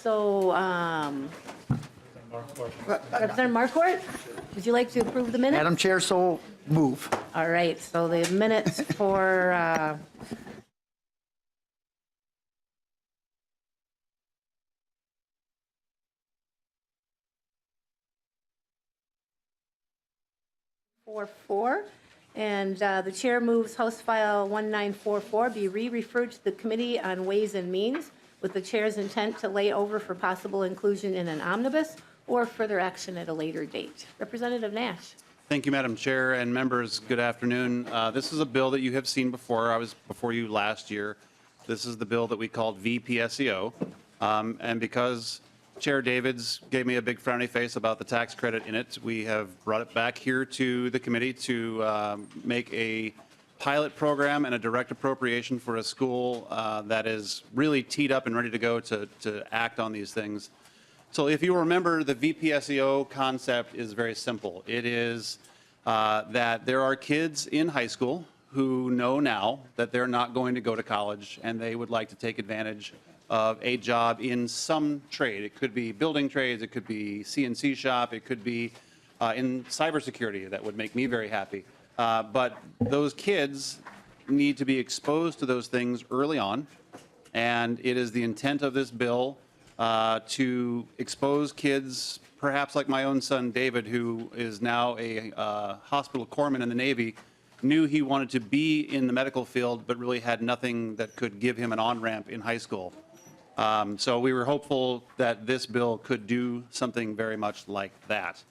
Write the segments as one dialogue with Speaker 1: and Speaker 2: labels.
Speaker 1: also, Representative Marquardt, would you like to approve the minutes?
Speaker 2: Madam Chair, so move.
Speaker 1: All right, so the minutes for four, and the chair moves House File 1944 be re-referred to the Committee on Ways and Means with the chair's intent to lay over for possible inclusion in an omnibus or further action at a later date. Representative Nash.
Speaker 3: Thank you, Madam Chair, and members, good afternoon. This is a bill that you have seen before. I was before you last year. This is the bill that we called VPSEO, and because Chair Davids gave me a big frowny face about the tax credit in it, we have brought it back here to the committee to make a pilot program and a direct appropriation for a school that is really teed up and ready to go to act on these things. So if you remember, the VPSEO concept is very simple. It is that there are kids in high school who know now that they're not going to go to college and they would like to take advantage of a job in some trade. It could be building trades, it could be CNC shop, it could be in cybersecurity. That would make me very happy. But those kids need to be exposed to those things early on, and it is the intent of this bill to expose kids, perhaps like my own son David, who is now a hospital corpsman in the Navy, knew he wanted to be in the medical field but really had nothing that could give him an on-ramp in high school. So we were hopeful that this bill could do something very much like that.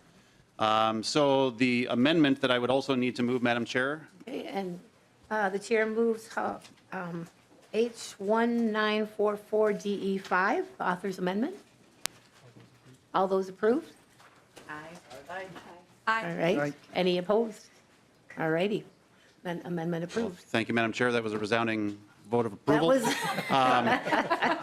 Speaker 3: So the amendment that I would also need to move, Madam Chair.
Speaker 1: Okay, and the chair moves H1944DE5, the author's amendment. All those approved? Aye. All right.
Speaker 2: Aye.
Speaker 1: Any opposed? All righty. Then amendment approved.
Speaker 3: Thank you, Madam Chair. That was a resounding vote of
Speaker 1: That
Speaker 3: approval.
Speaker 1: was,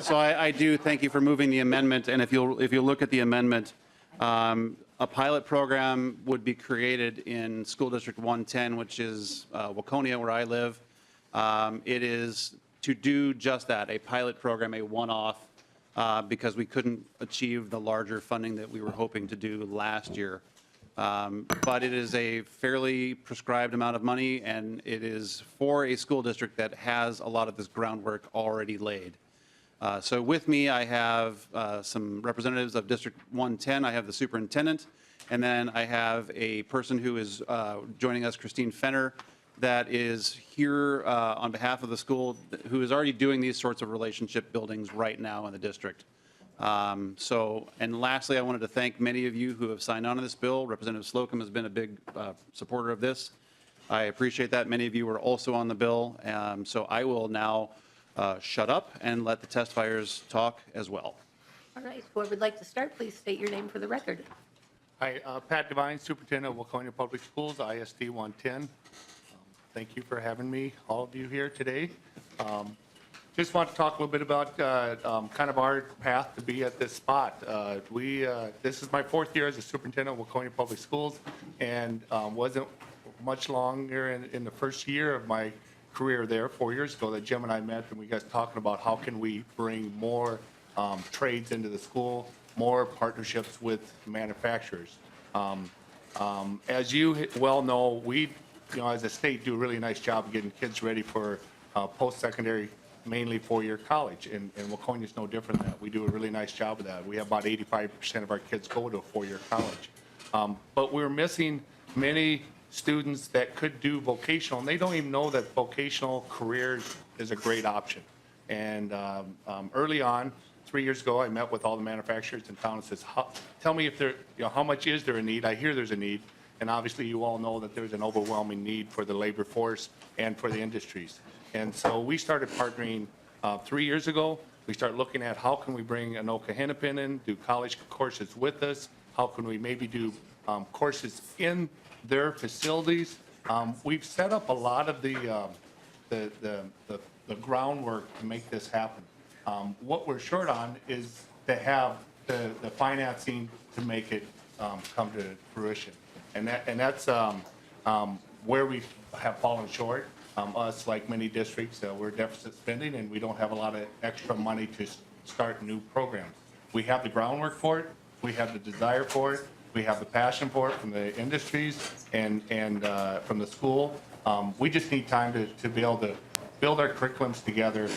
Speaker 3: So I do thank you for moving the amendment. And if you look at the amendment, a pilot program would be created in School District 110, which is Waconia, where I live. It is to do just that, a pilot program, a one-off, because we couldn't achieve the larger funding that we were hoping to do last year. But it is a fairly prescribed amount of money, and it is for a school district that has a lot of this groundwork already laid. So with me, I have some representatives of District 110. I have the superintendent, and then I have a person who is joining us, Christine Fenner, that is here on behalf of the school, who is already doing these sorts of relationship buildings right now in the district. And lastly, I wanted to thank many of you who have signed on to this bill. Representative Slocum has been a big supporter of this. I appreciate that. Many of you were also on the bill. So I will now shut up and let the testifiers talk as well.
Speaker 1: all right. Whoever would like to start, please state your name for the record.
Speaker 4: Hi, Pat Devine, Superintendent of Waconia Public Schools, ISD 110. Thank you for having me, all of you here today. Just want to talk a little bit about kind of our path to be at this spot. This is my 4th year as a superintendent of Waconia Public Schools, and wasn't much longer in the first year of my career there, 4 years ago, that Jim and I met, and we got talking about how can we bring more trades into the school, more partnerships with manufacturers. As you well know, we, as a state, do a really nice job of getting kids ready for post-secondary, mainly 4-year college, and Waconia is no different than that. We do a really nice job of that. We have about 85% of our kids go to a 4-year college. But we're missing many students that could do vocational, and they don't even know that vocational careers is a great option. And early on, 3 years ago, I met with all the manufacturers in town and says, tell me if there, how much is there a need? I hear there's a need. And obviously, you all know that there's an overwhelming need for the labor force and for the industries. And so we started partnering 3 years ago. We started looking at how can we bring Anoka Hennepin in, do college courses with us? How can we maybe do courses in their facilities? We've set up a lot of the groundwork to make this happen. What we're short on is to have the financing to make it come to fruition. And that's where we have fallen short. Us, like many districts, we're deficit spending, and we don't have a lot of extra money to start new programs. We have the groundwork for it. We have the desire for it. We have the passion for it from the industries and from the school. We just need time to be able to build our curriculums together,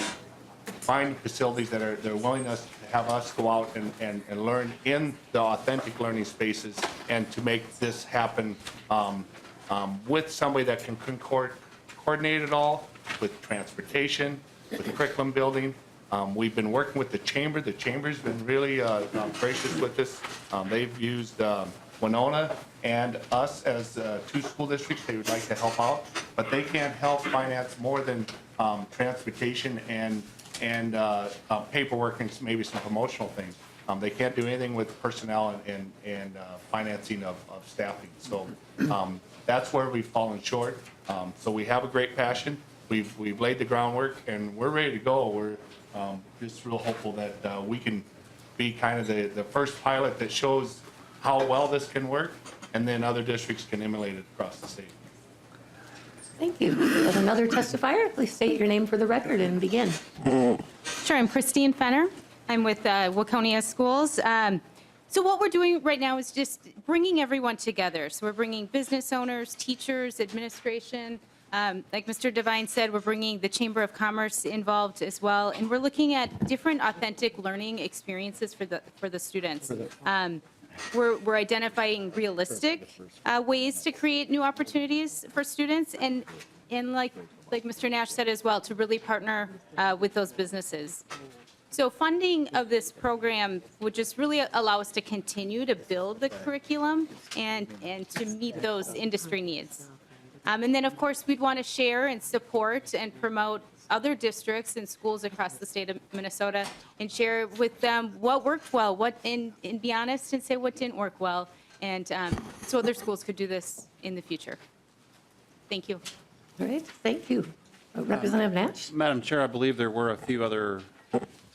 Speaker 4: find facilities that are willing to have us go out and learn in the authentic learning spaces, and to make this happen with somebody that can coordinate it all with transportation, with curriculum building. We've been working with the chamber. The chamber's been really gracious with us. They've used Winona and us as two school districts. They would like to help out, but they can't help finance more than transportation and paperwork and maybe some promotional things. They can't do anything with personnel and financing of staffing. So that's where we've fallen short. So we have a great passion. We've laid the groundwork, and we're ready to go. We're just real hopeful that we can be kind of the first pilot that shows how well this can work, and then other districts can emulate it across the state.
Speaker 1: Thank you. With another testifier, please state your name for the record and begin.
Speaker 5: Sure, I'm Christine Fenner. I'm with Waconia Schools. So what we're doing right now is just bringing everyone together. So we're bringing business owners, teachers, administration. Like Mr. Devine said, we're bringing the Chamber of Commerce involved as well, and we're looking at different authentic learning experiences for the students. We're identifying realistic ways to create new opportunities for students, and like Mr. Nash said as well, to really partner with those businesses. So funding of this program would just really allow us to continue to build the curriculum and to meet those industry needs. And then, of course, we'd want to share and support and promote other districts and schools across the state of Minnesota and share with them what worked well, and be honest and say what didn't work well, and so other schools could do this in the future. Thank you.
Speaker 1: All right, thank you. Representative Nash?
Speaker 3: Madam Chair, I believe there were a few other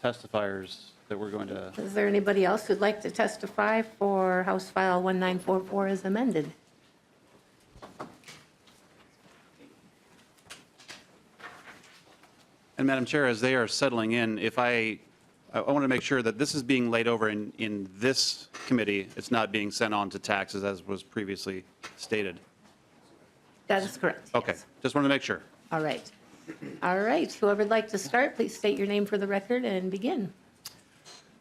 Speaker 3: testifiers that we're going to.
Speaker 1: Is there anybody else who'd like to testify for House File 1944 as amended?
Speaker 3: And Madam Chair, as they are settling in, if I want to make sure that this is being laid over in this committee. It's not being sent on to taxes as was previously stated.
Speaker 1: That is correct.
Speaker 3: Okay,
Speaker 1: yes.
Speaker 3: just wanted to make sure.
Speaker 1: All right. All right, whoever'd like to start, please state your name for the record and begin.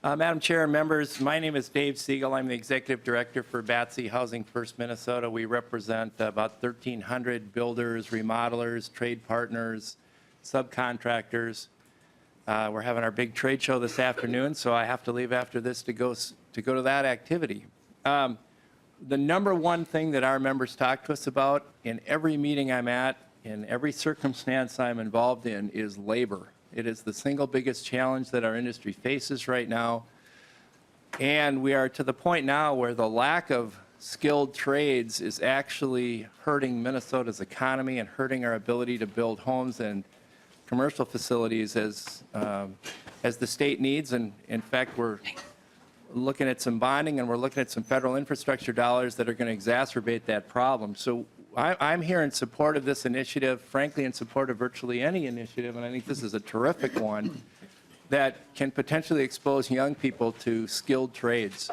Speaker 6: Madam Chair and members, my name is Dave Siegel. I'm the Executive Director for Batsy Housing First Minnesota. We represent about 1,300 builders, remodelers, trade partners, subcontractors. We're having our big trade show this afternoon, so I have to leave after this to go to that activity. The number one thing that our members talk to us about in every meeting I'm at, in every circumstance I'm involved in, is labor. It is the single biggest challenge that our industry faces right now. And we are to the point now where the lack of skilled trades is actually hurting Minnesota's economy and hurting our ability to build homes and commercial facilities as the state needs. And in fact, we're looking at some bonding and we're looking at some federal infrastructure dollars that are going to exacerbate that problem. So I'm here in support of this initiative, frankly in support of virtually any initiative, and I think this is a terrific one that can potentially expose young people to skilled trades.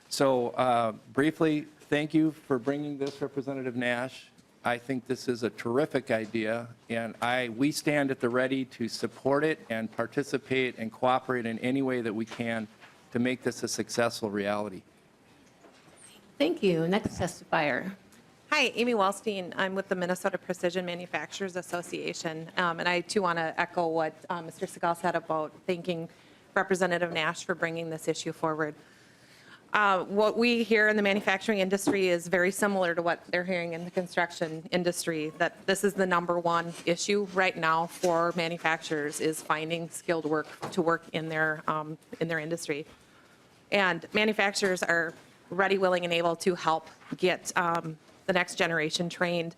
Speaker 6: So briefly, thank you for bringing this, Representative Nash. I think this is a terrific idea, and we stand at the ready to support it and participate and cooperate in any way that we can to make this a successful reality.
Speaker 1: Thank you. Next testifier.
Speaker 7: Hi, Amy Wallstein. I'm with the Minnesota Precision Manufacturers Association, and I too want to echo what Mr. Segal said about thanking Representative Nash for bringing this issue forward. What we hear in the manufacturing industry is very similar to what they're hearing in the construction industry, that this is the #1 issue right now for manufacturers, is finding skilled work to work in their industry. And manufacturers are ready, willing, and able to help get the next generation trained.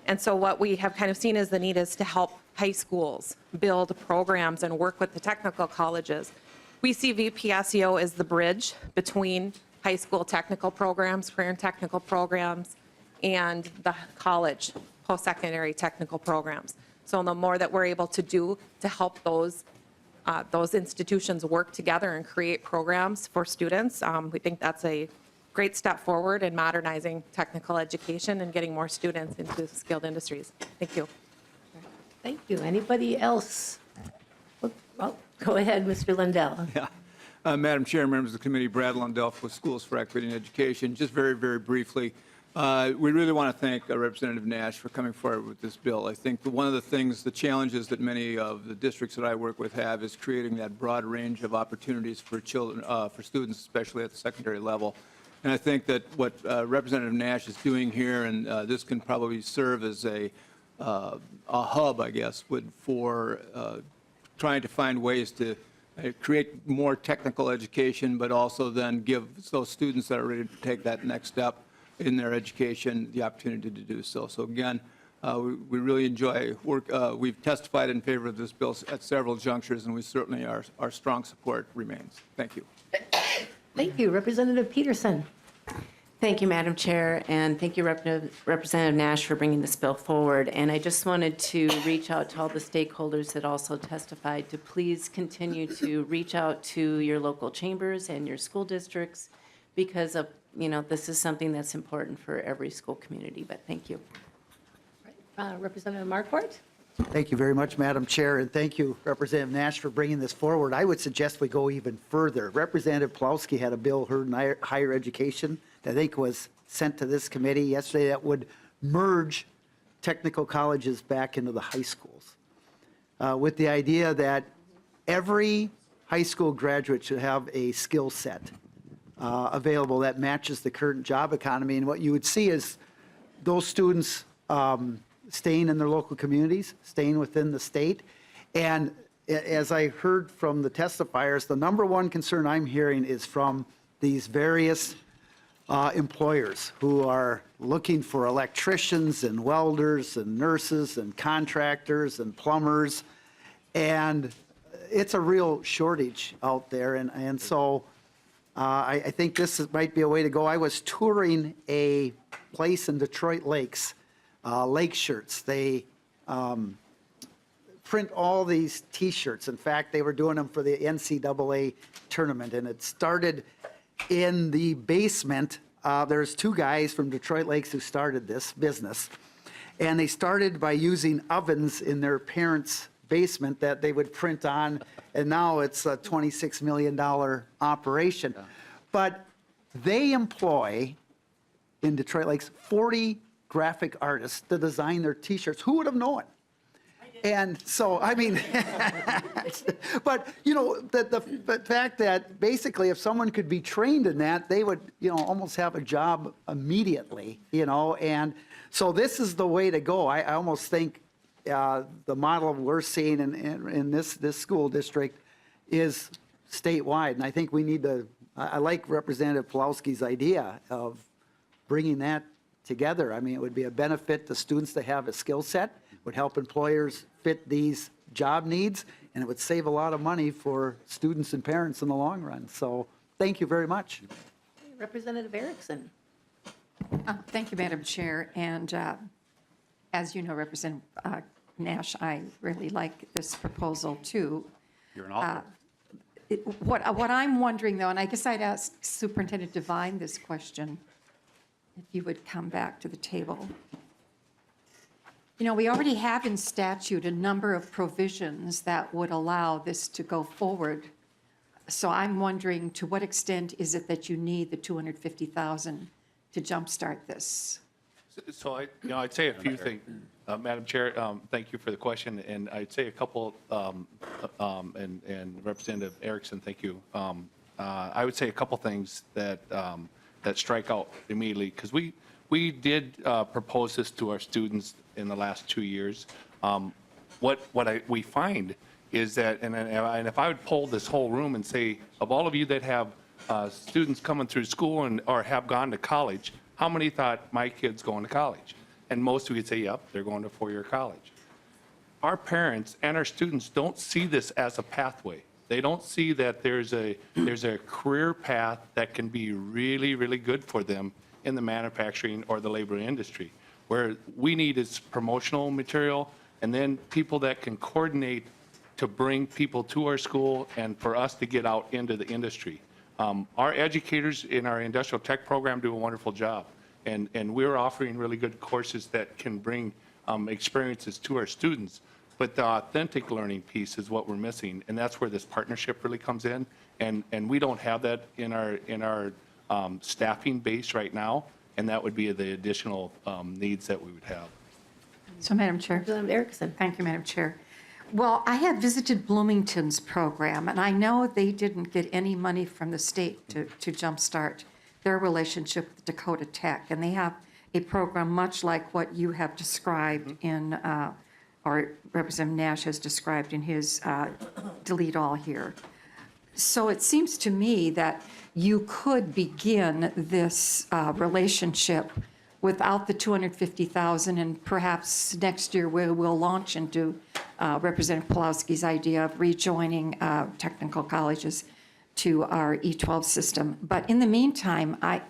Speaker 7: And so what we have kind of seen as the need is to help high schools build programs and work with the technical colleges. We see VPSEO as the bridge between high school technical programs, career and technical programs, and the college post-secondary technical programs. So the more that we're able to do to help those those institutions work together and create programs for students. We think that's a great step forward in modernizing technical education and getting more students into skilled industries. Thank you.
Speaker 1: Thank you. Anybody else? Well, go ahead, Mr. Lundell.
Speaker 8: Yeah. Madam Chair, members of the committee, Brad Lundell with Schools for Equity and Education. Just very, very briefly, we really want to thank Representative Nash for coming forward with this bill. I think one of the things, the challenges that many of the districts that I work with have is creating that broad range of opportunities for children, for students, especially at the secondary level. And I think that what Representative Nash is doing here, and this can probably serve as a hub, I guess, for trying to find ways to create more technical education, but also then give those students that are ready to take that next step in their education the opportunity to do so. So again, we really enjoy work. We've testified in favor of this bill at several junctures, and we certainly our strong support remains. Thank you.
Speaker 1: Thank you. Representative Peterson.
Speaker 9: Thank you, Madam Chair, and thank you, Representative Nash, for bringing this bill forward. And I just wanted to reach out to all the stakeholders that also testified to please continue to reach out to your local chambers and your school districts, because of, this is something that's important for every school community. But thank you.
Speaker 1: Representative Marquardt.
Speaker 2: Thank you very much, Madam Chair, and thank you, Representative Nash, for bringing this forward. I would suggest we go even further. Representative Plowski had a bill heard in higher education that I think was sent to this committee yesterday that would merge technical colleges back into the high schools with the idea that every high school graduate should have a skill set available that matches the current job economy. And what you would see is those students staying in their local communities, staying within the state. And as I heard from the testifiers, the number one concern I'm hearing is from these various employers who are looking for electricians and welders and nurses and contractors and plumbers. And it's a real shortage out there. And so I think this might be a way to go. I was touring a place in Detroit Lakes, Lake Shirts. They print all these T-shirts. In fact, they were doing them for the NCAA tournament, and it started in the basement. There's two guys from Detroit Lakes who started this business, and they started by using ovens in their parents' basement that they would print on, and now it's a $26 million operation. Yeah. But they employ, in Detroit Lakes, 40 graphic artists to design their T-shirts. Who would have known? And so, I mean, but, the fact that basically if someone could be trained in that, they would, almost have a job immediately, and so this is the way to go. I almost think the model we're seeing in this school district is statewide, and I think we need to, I like Representative Plowski's idea of bringing that together. I mean, it would be a benefit to students to have a skill set, would help employers fit these job needs, and it would save a lot of money for students and parents in the long run. So thank you very much.
Speaker 1: Representative Erickson.
Speaker 10: Thank you, Madam Chair. And as you know, Representative Nash, I really like this proposal too.
Speaker 3: You're an author.
Speaker 10: What I'm wondering though, and I guess I'd ask Superintendent Devine this question, if you would come back to the table. We already have in statute a number of provisions that would allow this to go forward. So I'm wondering, to what extent is it that you need the $250,000 to jumpstart this?
Speaker 4: So I'd say a few things. Madam Chair, thank you for the question, and I'd say a couple, and Representative Erickson, thank you. I would say a couple things that strike out immediately, because we did propose this to our students in the last 2 years. We find is that, and if I would poll this whole room and say, of all of you that have students coming through school or have gone to college, how many thought my kid's going to college? And most would say, yep, they're going to four-year college. Our parents and our students don't see this as a pathway. They don't see that there's a career path that can be really, really good for them in the manufacturing or the labor industry. Where we need is promotional material, and then people that can coordinate to bring people to our school and for us to get out into the industry. Our educators in our industrial tech program do a wonderful job, and we're offering really good courses that can bring experiences to our students. But the authentic learning piece is what we're missing, and that's where this partnership really comes in. And we don't have that in our staffing base right now, and that would be the additional needs that we would have.
Speaker 10: So, Madam Chair.
Speaker 1: Representative Erickson.
Speaker 10: Thank you, Madam Chair. Well, I have visited Bloomington's program, and I know they didn't get any money from the state to jumpstart their relationship with Dakota Tech, and they have a program much like what you have described in, or Representative Nash has described in his delete all here. So it seems to me that you could begin this relationship without the $250,000, and perhaps next year we will launch into Representative Pulowski's idea of rejoining technical colleges to our E-12 system. But in the meantime, I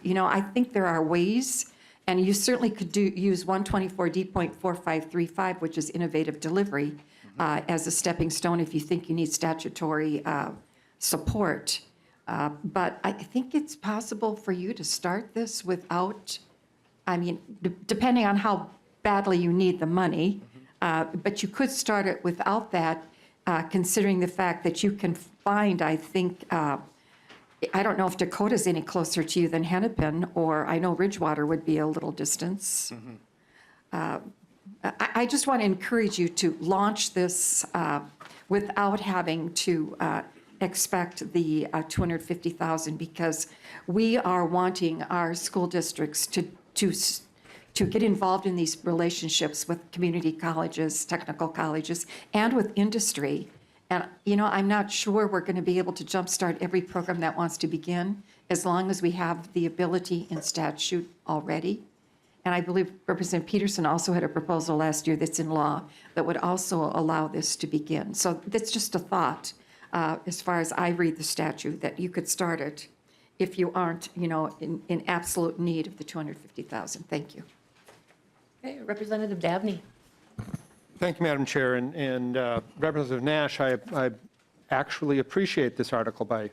Speaker 10: think there are ways, and you certainly could use 124D.4535, which is innovative delivery, as a stepping stone if you think you need statutory support. But I think it's possible for you to start this without, depending on how badly you need the money, but you could start it without that, considering the fact that you can find, I think, I don't know if Dakota's any closer to you than Hennepin, or I know Ridgewater would be a little distance. I just want to encourage you to launch this without having to expect the $250,000, because we are wanting our school districts to get involved in these relationships with community colleges, technical colleges, and with industry. And, I'm not sure we're going to be able to jumpstart every program that wants to begin as long as we have the ability in statute already. And I believe Representative Peterson also had a proposal last year that's in law that would also allow this to begin. So that's just a thought, as far as I read the statute, that you could start it if you aren't, in absolute need of the $250,000. Thank you.
Speaker 1: Okay, Representative Dabney.
Speaker 11: Thank you, Madam Chair. And Representative Nash, I actually appreciate this article by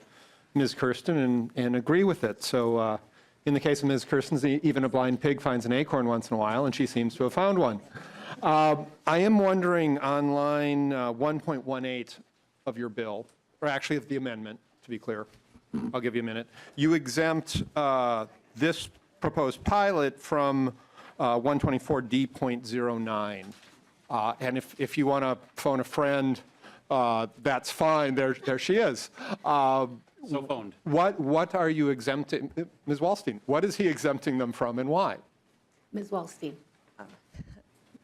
Speaker 11: Ms. Kirsten and agree with it. So in the case of Ms. Kirsten's, even a blind pig finds an acorn once in a while, and she seems to have found one. I am wondering on line 1.18 of your bill, or actually of the amendment, to be clear. I'll give you a minute. You exempt this proposed pilot from 124D.09. And if you want to phone a friend, that's fine. There she is.
Speaker 3: So phoned.
Speaker 11: What are you exempting, Ms. Wallstein? What is he exempting them from, and why?
Speaker 1: Ms. Wallstein.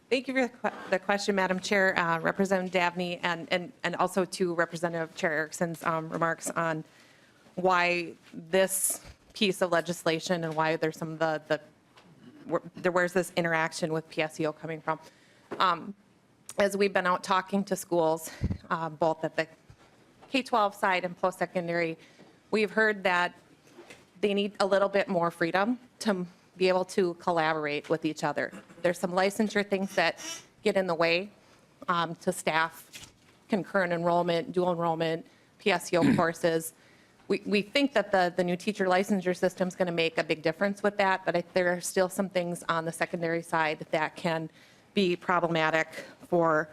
Speaker 7: Thank you for the question, Madam Chair, Representative Dabney, and also to Representative Chair Erickson's remarks on why this piece of legislation and why there's some of where's this interaction with PSEO coming from. As we've been out talking to schools, both at the K-12 side and post-secondary, we've heard that they need a little bit more freedom to be able to collaborate with each other. There's some licensure things that get in the way to staff concurrent enrollment, dual enrollment, PSEO courses. We think that the new teacher licensure system is going to make a big difference with that, but there are still some things on the secondary side that can be problematic for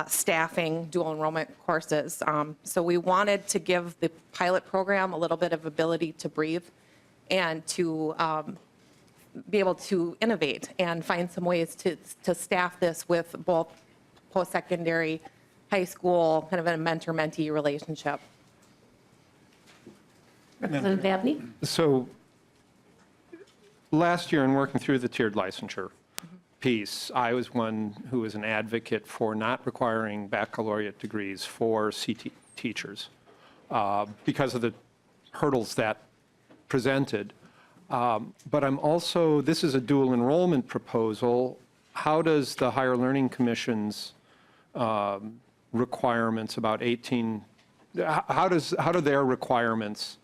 Speaker 7: staffing dual enrollment courses. So we wanted to give the pilot program a little bit of ability to breathe and to be able to innovate and find some ways to staff this with both post-secondary, high school, kind of a mentor-mentee relationship.
Speaker 1: Representative Dabney.
Speaker 11: So last year in working through the tiered licensure piece, I was one who was an advocate for not requiring baccalaureate degrees for CT teachers because of the hurdles that presented. But I'm also, this is a dual enrollment proposal. How does the Higher Learning Commission's requirements about 18, how do their requirements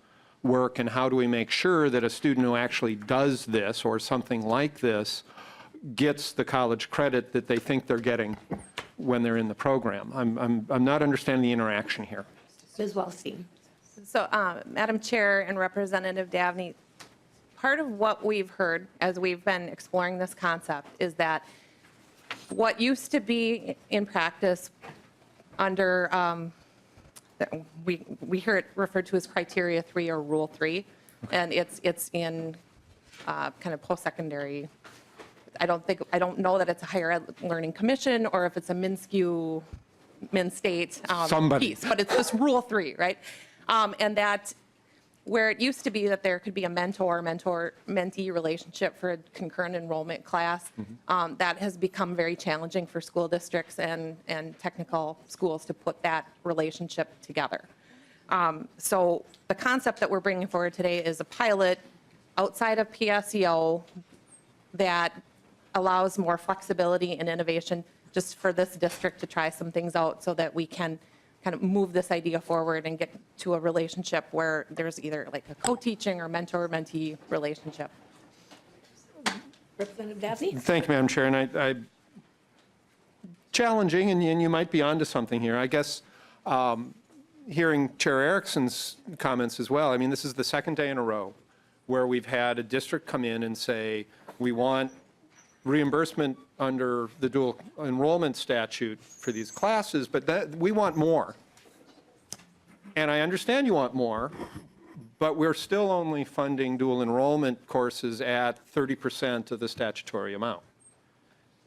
Speaker 11: work, and how do we make sure that a student who actually does this or something like this gets the college credit that they think they're getting when they're in the program. I'm not understanding the interaction here.
Speaker 1: Ms. Wallstein.
Speaker 7: So, Madam Chair and Representative Davney, part of what we've heard as we've been exploring this concept is that what used to be in practice under, we hear it referred to as Criteria 3 or Rule 3, and it's in kind of post-secondary. I don't know that it's a higher ed learning commission or if it's a min-state piece, but it's this Rule 3, right? And that where it used to be that there could be a mentor-mentee relationship for a concurrent enrollment class, that has become very challenging for school districts and technical schools to put that relationship together. So the concept that we're bringing forward today is a pilot outside of PSEO that allows more flexibility and innovation just for this district to try some things out so that we can kind of move this idea forward and get to a relationship where there's either like a co-teaching or mentor-mentee relationship.
Speaker 1: Representative Dabney?
Speaker 11: Thank you, Madam Chair. And challenging, and you might be onto something here. I guess hearing Chair Erickson's comments as well, I mean, this is the second day in a row where we've had a district come in and say, we want reimbursement under the dual enrollment statute for these classes, but we want more. And I understand you want more, but we're still only funding dual enrollment courses at 30% of the statutory amount.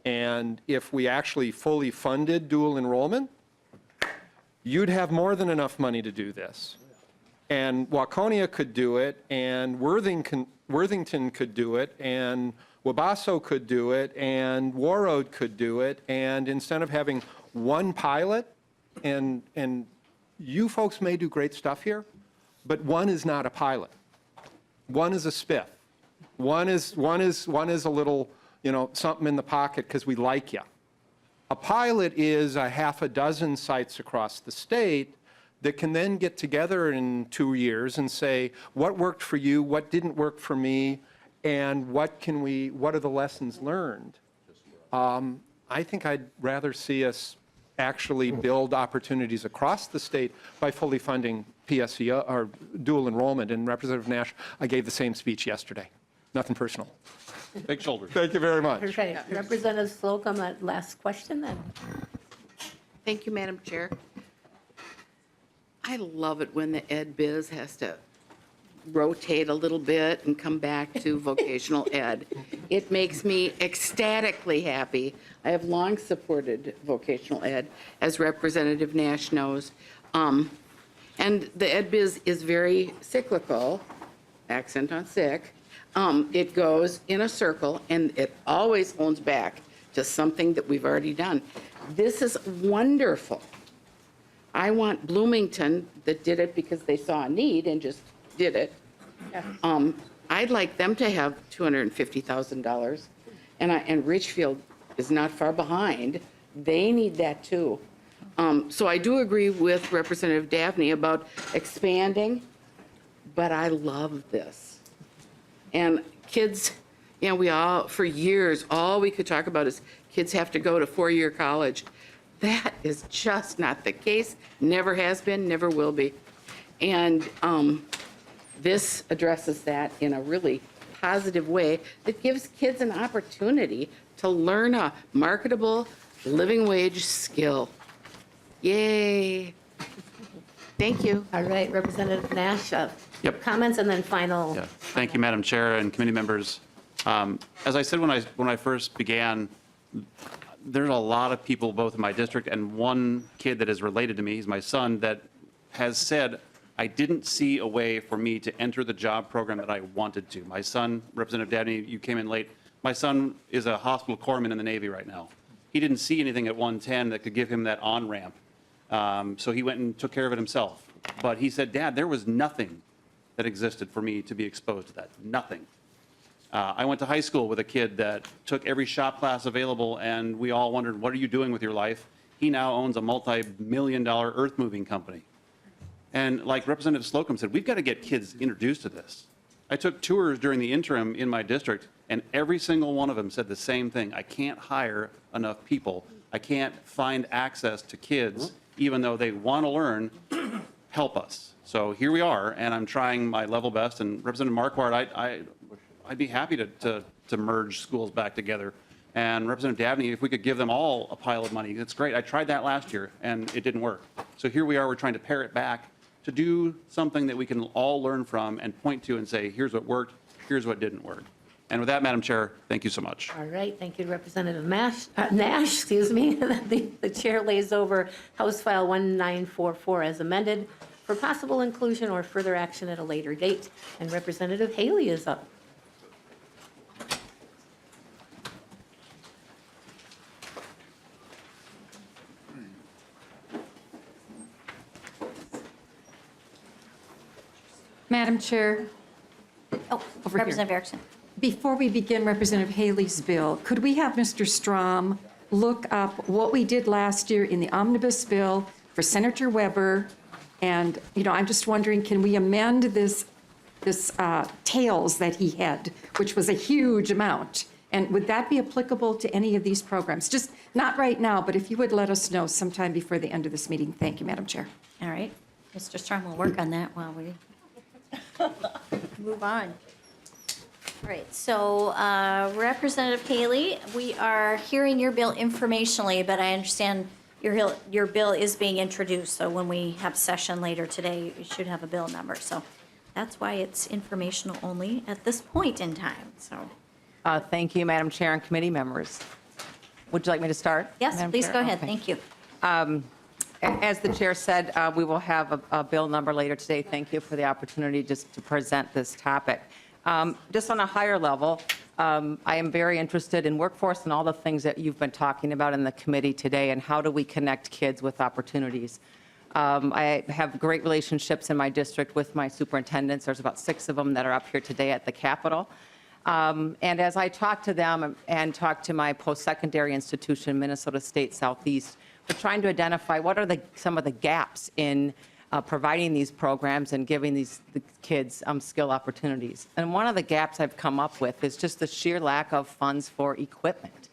Speaker 11: And if we actually fully funded dual enrollment, you'd have more than enough money to do this. And Waconia could do it, and Worthington could do it, and Wabasso could do it, and Warroad could do it, and instead of having one pilot, and you folks may do great stuff here, but one is not a pilot. One is a spiff. One is a little, something in the pocket because we like you. A pilot is a half a dozen sites across the state that can then get together in 2 years and say, what worked for you, what didn't work for me, and what are the lessons learned? I think I'd rather see us actually build opportunities across the state by fully funding PSEO or dual enrollment. And Representative Nash, I gave the same speech yesterday. Nothing personal.
Speaker 3: Big shoulders.
Speaker 11: Thank you very much.
Speaker 1: Okay, Representative Slocum, last question then.
Speaker 12: Thank you, Madam Chair. I love it when the ed biz has to rotate a little bit and come back to vocational ed. It makes me ecstatically happy. I have long supported vocational ed, as Representative Nash knows. And the ed biz is very cyclical, accent on sick. It goes in a circle, and it always owns back to something that we've already done. This is wonderful. I want Bloomington, that did it because they saw a need and just did it. I'd like them to have $250,000, and Richfield is not far behind. They need that too. So I do agree with Representative Dabney about expanding, but I love this. And kids, we all, for years, all we could talk about is kids have to go to four-year college. That is just not the case, never has been, never will be. And this addresses that in a really positive way that gives kids an opportunity to learn a marketable living wage skill. Yay. Thank you.
Speaker 1: All right, Representative Nash,
Speaker 3: Yep.
Speaker 1: comments and then final.
Speaker 3: Yeah. Thank you, Madam Chair and committee members. As I said when I first began, there's a lot of people both in my district and one kid that is related to me, he's my son, that has said, I didn't see a way for me to enter the job program that I wanted to. My son, Representative Dabney, you came in late. My son is a hospital corpsman in the Navy right now. He didn't see anything at 110 that could give him that on-ramp. So he went and took care of it himself. But he said, Dad, there was nothing that existed for me to be exposed to that, nothing. I went to high school with a kid that took every shop class available, and we all wondered, what are you doing with your life? He now owns a multi-million-dollar earth-moving company. And like Representative Slocum said, we've got to get kids introduced to this. I took tours during the interim in my district, and every single one of them said the same thing. I can't hire enough people. I can't find access to kids, even though they want to learn, help us. So here we are, and I'm trying my level best. And Representative Marquardt, I'd be happy to merge schools back together. And Representative Dabney, if we could give them all a pile of money, that's great. I tried that last year, and it didn't work. So here we are, we're trying to pare it back to do something that we can all learn from and point to and say, here's what worked, here's what didn't work. And with that, Madam Chair, thank you so much.
Speaker 1: All right, thank you, Representative Nash, excuse me. The chair lays over House File 1944 as amended for possible inclusion or further action at a later date. And Representative Haley is up.
Speaker 10: Madam Chair,
Speaker 13: Oh,
Speaker 10: Over here.
Speaker 13: Representative Erickson.
Speaker 10: before we begin Representative Haley's bill, could we have Mr. Strom look up what we did last year in the omnibus bill for Senator Weber? And, I'm just wondering, can we amend this tails that he had, which was a huge amount? And would that be applicable to any of these programs? Just not right now, but if you would let us know sometime before the end of this meeting. Thank you, Madam Chair.
Speaker 13: All right. Mr. Strom will work on that while we move on. All right, so Representative Haley, we are hearing your bill informationally, but I understand your bill is being introduced, so when we have session later today, you should have a bill number. So that's why it's informational only at this point in time, so.
Speaker 14: Thank you, Madam Chair and committee members. Would you like me to start?
Speaker 13: Yes,
Speaker 14: Madam
Speaker 13: please
Speaker 14: Chair?
Speaker 13: go ahead,
Speaker 14: Okay.
Speaker 13: thank you.
Speaker 14: As the chair said, we will have a bill number later today. Thank you for the opportunity just to present this topic. Just on a higher level, I am very interested in workforce and all the things that you've been talking about in the committee today, and how do we connect kids with opportunities. I have great relationships in my district with my superintendents. There's about 6 of them that are up here today at the Capitol. And as I talk to them and talk to my post-secondary institution, Minnesota State Southeast, we're trying to identify what are some of the gaps in providing these programs and giving the kids skill opportunities. And one of the gaps I've come up with is just the sheer lack of funds for equipment.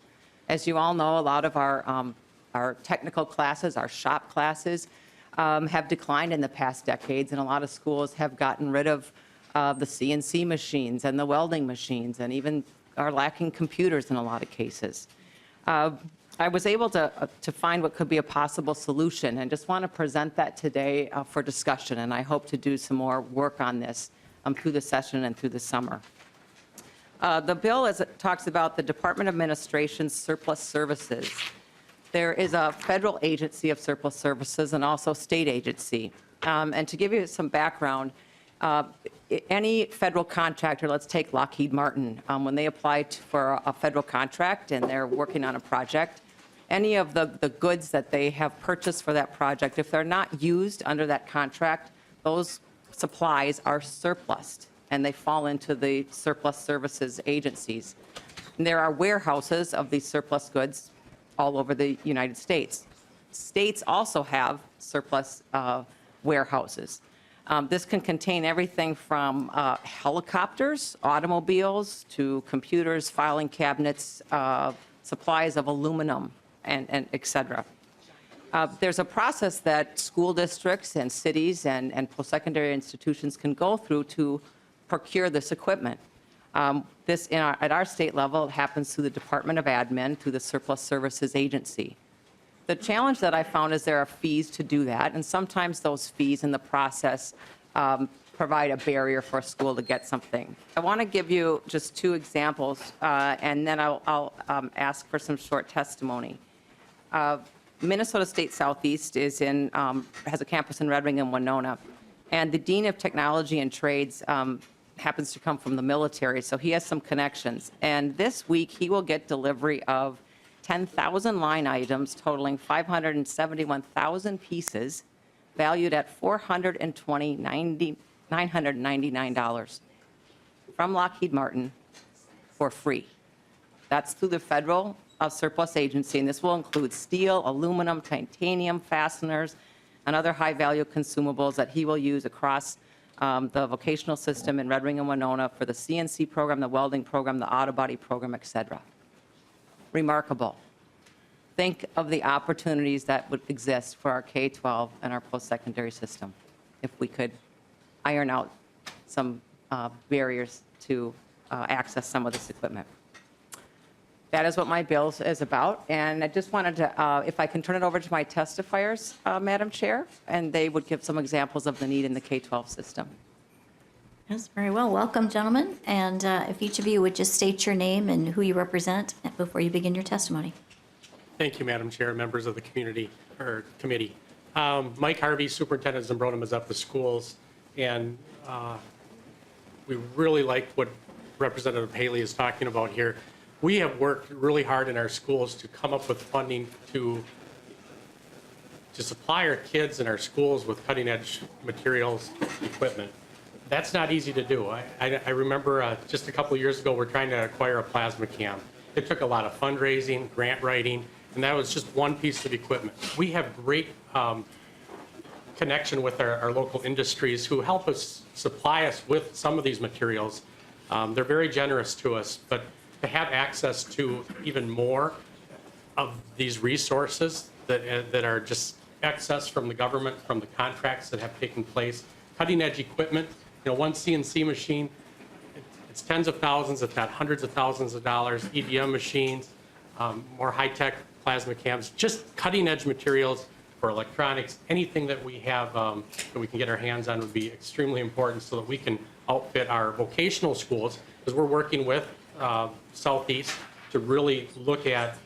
Speaker 14: As you all know, a lot of our technical classes, our shop classes, have declined in the past decades, and a lot of schools have gotten rid of the CNC machines and the welding machines, and even are lacking computers in a lot of cases. I was able to find what could be a possible solution, and just want to present that today for discussion, and I hope to do some more work on this through the session and through the summer. The bill, as it talks about the Department of Administration's surplus services, there is a federal agency of surplus services and also state agency. And to give you some background, any federal contractor, let's take Lockheed Martin, when they apply for a federal contract and they're working on a project, any of the goods that they have purchased for that project, if they're not used under that contract, those supplies are surplused, and they fall into the surplus services agencies. And there are warehouses of these surplus goods all over the United States. States also have surplus warehouses. This can contain everything from helicopters, automobiles, to computers, filing cabinets, supplies of aluminum, and et cetera. There's a process that school districts and cities and post-secondary institutions can go through to procure this equipment. This, at our state level, it happens through the Department of Admin, through the Surplus Services Agency. The challenge that I found is there are fees to do that, and sometimes those fees in the process provide a barrier for a school to get something. I want to give you just 2 examples, and then I'll ask for some short testimony. Minnesota State Southeast has a campus in Red Wing and Winona, and the Dean of Technology and Trades happens to come from the military, so he has some connections. And this week, he will get delivery of 10,000 line items totaling 571,000 pieces, valued at $999 from Lockheed Martin for free. That's through the federal surplus agency, and this will include steel, aluminum, titanium, fasteners, and other high-value consumables that he will use across the vocational system in Red Wing and Winona for the CNC program, the welding program, the auto body program, et cetera. Remarkable. think of the opportunities that would exist for our K-12 and our post-secondary system if we could iron out some barriers to access some of this equipment. That is what my bill is about, and I just wanted to, if I can turn it over to my testifiers, Madam Chair, and they would give some examples of the need in the K-12 system.
Speaker 13: Yes, very well. Welcome, gentlemen. And if each of you would just state your name and who you represent before you begin your testimony.
Speaker 15: Thank you, Madam Chair, members of the committee. Mike Harvey, Superintendent of Zumbrota Mazeppa Schools, and we really like what Representative Haley is talking about here. We have worked really hard in our schools to come up with funding to supply our kids in our schools with cutting-edge materials, equipment. That's not easy to do. I remember just a couple of years ago, we're trying to acquire a plasma cam. It took a lot of fundraising, grant writing, and that was just one piece of equipment. We have great connection with our local industries who help us supply us with some of these materials. They're very generous to us, but to have access to even more of these resources that are just excess from the government, from the contracts that have taken place, cutting-edge equipment. You know, one CNC machine, it's tens of thousands, if not hundreds of thousands of dollars, EDM machines, more high-tech plasma cams, just cutting-edge materials for electronics. Anything that we have that we can get our hands on would be extremely important so that we can outfit our vocational schools, because we're working with Southeast to really look at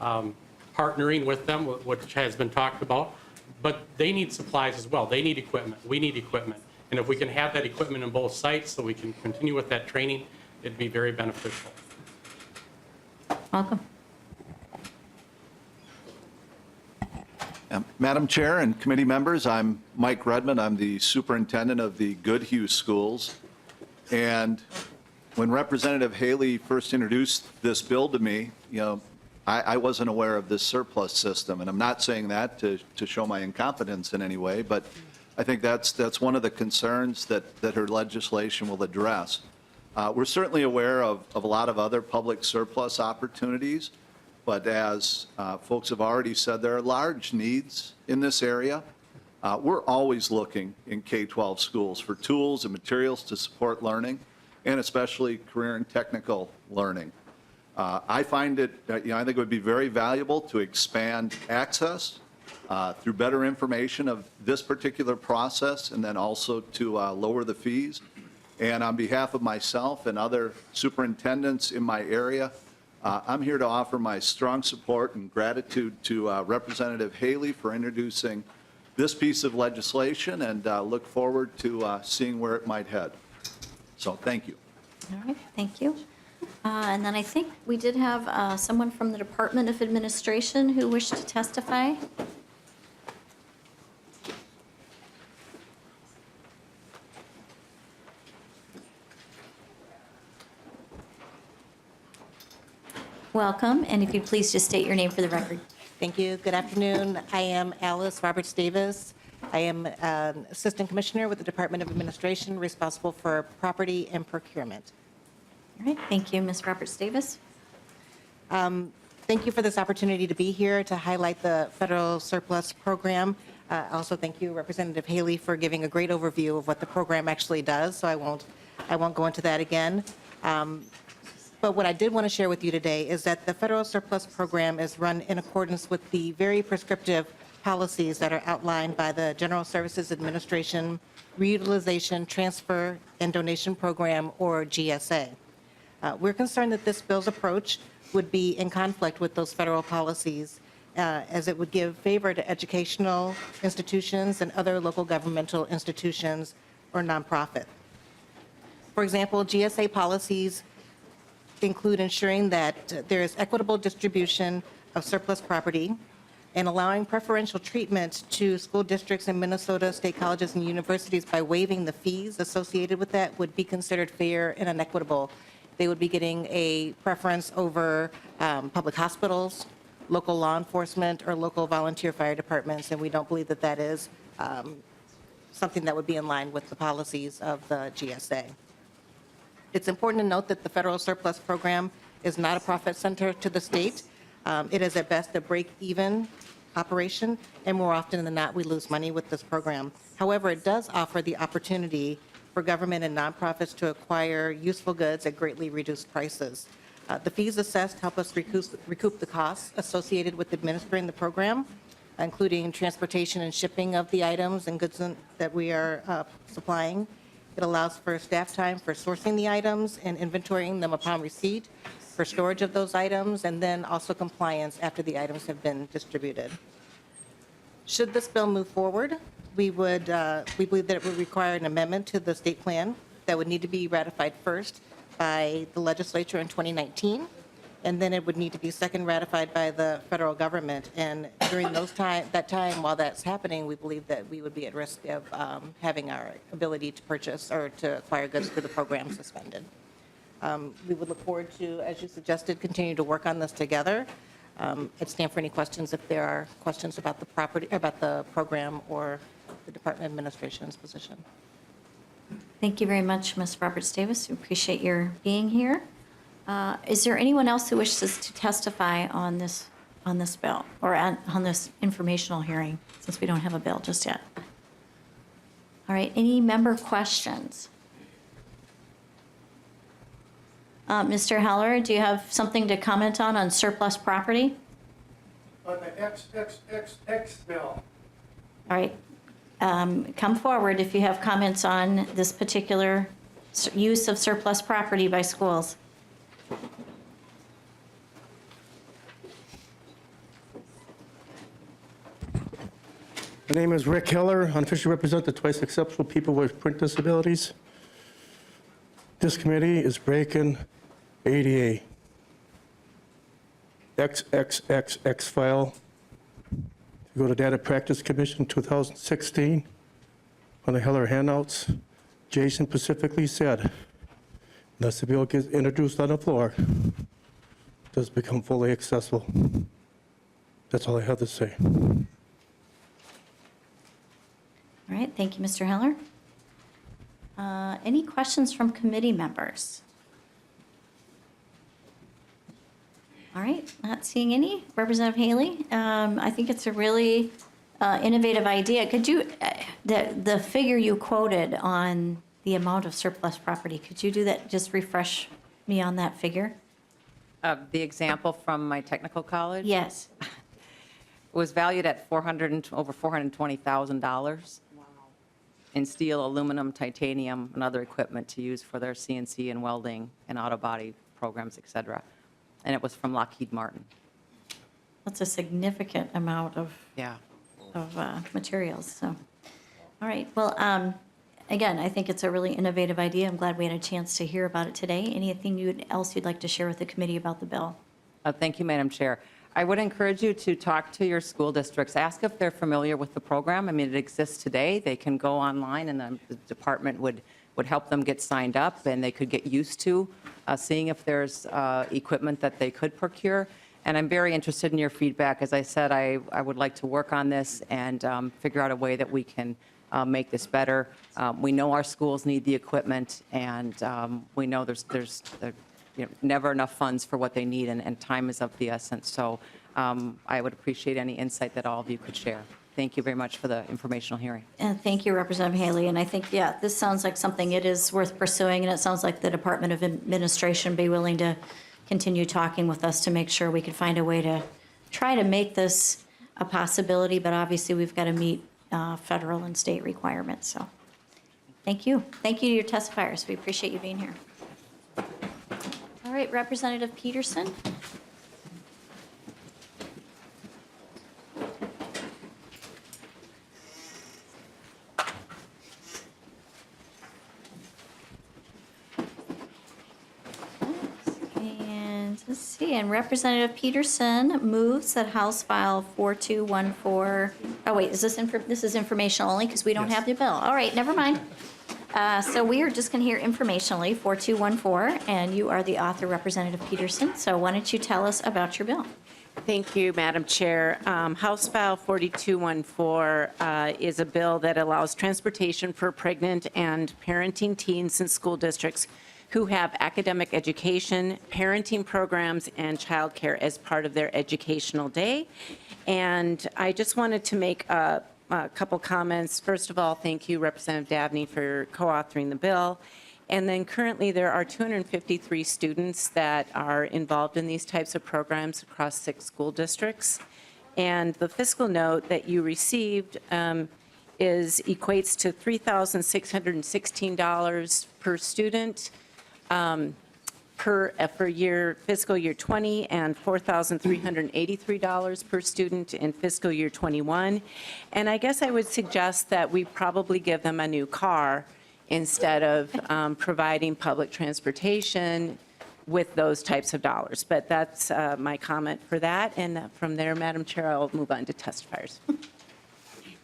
Speaker 15: partnering with them, which has been talked about. But they need supplies as well. They need equipment. We need equipment. And if we can have that equipment in both sites so we can continue with that training, it'd be very beneficial.
Speaker 13: Welcome.
Speaker 16: Madam Chair and committee members, I'm Mike Redmond. I'm the superintendent of the Goodhue Schools. And when Representative Haley first introduced this bill to me, you know, I wasn't aware of this surplus system. And I'm not saying that to show my incompetence in any way, but I think that's one of the concerns that her legislation will address. We're certainly aware of a lot of other public surplus opportunities, but as folks have already said, there are large needs in this area. We're always looking in K-12 schools for tools and materials to support learning, and especially career and technical learning. I find it, I think it would be very valuable to expand access through better information of this particular process, and then also to lower the fees. And on behalf of myself and other superintendents in my area, I'm here to offer my strong support and gratitude to Representative Haley for introducing this piece of legislation, and look forward to seeing where it might head. So thank you.
Speaker 13: All right, thank you. And then I think we did have someone from the Department of Administration who wished to testify. Welcome, and if you'd please just state your name for the record.
Speaker 17: Thank you. Good afternoon. I am Alice Roberts-Davis. I am an Assistant Commissioner with the Department of Administration responsible for property and procurement.
Speaker 13: All right, thank you, Ms. Roberts-Davis.
Speaker 17: Thank you for this opportunity to be here to highlight the federal surplus program. Also, thank you, Representative Haley, for giving a great overview of what the program actually does, so I won't go into that again. But what I did want to share with you today is that the federal surplus program is run in accordance with the very prescriptive policies that are outlined by the General Services Administration Reutilization, Transfer, and Donation Program, or GSA. We're concerned that this bill's approach would be in conflict with those federal policies, as it would give favor to educational institutions and other local governmental institutions or nonprofit. For example, GSA policies include ensuring that there is equitable distribution of surplus property and allowing preferential treatment to school districts in Minnesota, state colleges, and universities by waiving the fees associated with that would be considered fair and inequitable. They would be getting a preference over public hospitals, local law enforcement, or local volunteer fire departments, and we don't believe that that is something that would be in line with the policies of the GSA. It's important to note that the federal surplus program is not a profit center to the state. It is at best a break-even operation, and more often than not, we lose money with this program. However, it does offer the opportunity for government and nonprofits to acquire useful goods at greatly reduced prices. The fees assessed help us recoup the costs associated with administering the program, including transportation and shipping of the items and goods that we are supplying. It allows for staff time for sourcing the items and inventorying them upon receipt, for storage of those items, and then also compliance after the items have been distributed. Should this bill move forward, we believe that it would require an amendment to the state plan that would need to be ratified first by the legislature in 2019, and then it would need to be second ratified by the federal government. And during that time, while that's happening, we believe that we would be at risk of having our ability to purchase or to acquire goods through the program suspended. We would look forward to, as you suggested, continue to work on this together. I'd stand for any questions if there are questions about the program or the Department of Administration's position.
Speaker 13: Thank you very much, Ms. Roberts-Davis. We appreciate your being here. Is there anyone else who wishes to testify on this bill or on this informational hearing, since we don't have a bill just yet? All right, any member questions? Mr. Heller, do you have something to comment on surplus property?
Speaker 18: On the HFxxx bill.
Speaker 13: All right, come forward if you have comments on this particular use of surplus property by schools.
Speaker 18: My name is Rick Hiller. I officially represent the twice exceptional people with print disabilities. This committee is breaking ADA. XXXX file. You go to Data Practice Commission 2016 on the Heller handouts. Jason specifically said, unless the bill gets introduced on the floor, it does become fully accessible. That's all I have to say.
Speaker 13: All right, thank you, Mr. Heller. Any questions from committee members? All right, not seeing any. Representative Haley, I think it's a really innovative idea. Could you, the figure you quoted on the amount of surplus property, could you do that, just refresh me on that figure?
Speaker 14: The example from my technical college?
Speaker 13: Yes.
Speaker 14: Was valued at over $420,000 in steel, aluminum, titanium, and other equipment to use for their CNC and welding and auto body programs, et cetera. And it was from Lockheed Martin.
Speaker 13: That's a significant amount of
Speaker 14: Yeah.
Speaker 13: materials, so. All right, well, again, I think it's a really innovative idea. I'm glad we had a chance to hear about it today. Anything else you'd like to share with the committee about the bill?
Speaker 14: Thank you, Madam Chair. I would encourage you to talk to your school districts. Ask if they're familiar with the program. I mean, it exists today. They can go online, and the department would help them get signed up, and they could get used to seeing if there's equipment that they could procure. And I'm very interested in your feedback. As I said, I would like to work on this and figure out a way that we can make this better. We know our schools need the equipment, and we know there's never enough funds for what they need, and time is of the essence. So I would appreciate any insight that all of you could share. Thank you very much for the informational hearing.
Speaker 13: And thank you, Representative Haley. And I think, yeah, this sounds like something it is worth pursuing, and it sounds like the Department of Administration be willing to continue talking with us to make sure we could find a way to try to make this a possibility, but obviously we've got to meet federal and state requirements. So thank you. Thank you to your testifiers. We appreciate you being here. All right, Representative Peterson. And let's see, and Representative Peterson moves that House File 4214, oh wait, is this informational only because we don't have the bill? All right, never mind. So we are just going to hear informationally 4214, and you are the author, Representative Peterson. So why don't you tell us about your bill?
Speaker 19: Thank you, Madam Chair. House File 4214 is a bill that allows transportation for pregnant and parenting teens in school districts who have academic education, parenting programs, and childcare as part of their educational day. And I just wanted to make a couple comments. First of all, thank you, Representative Dabney, for co-authoring the bill. And then currently there are 253 students that are involved in these types of programs across 6 school districts. And the fiscal note that you received equates to $3,616 per student for fiscal year 20 and $4,383 per student in fiscal year 21. And I guess I would suggest that we probably give them a new car instead of providing public transportation with those types of dollars. But that's my comment for that. And from there, Madam Chair, I'll move on to testifiers.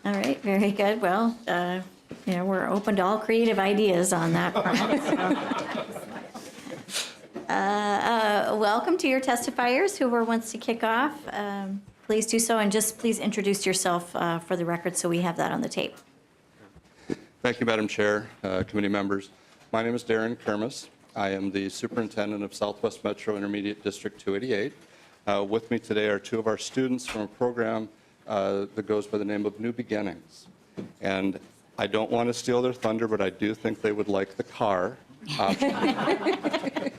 Speaker 13: All right, very good. Well, we're open to all creative ideas on that front. Welcome to your testifiers. Whoever wants to kick off, please do so, and just please introduce yourself for the record so we have that on the tape.
Speaker 20: Thank you, Madam Chair, committee members. My name is Darren Kermis. I am the Superintendent of Southwest Metro Intermediate District 288. With me today are 2 of our students from a program that goes by the name of New Beginnings. And I don't want to steal their thunder, but I do think they would like the car option.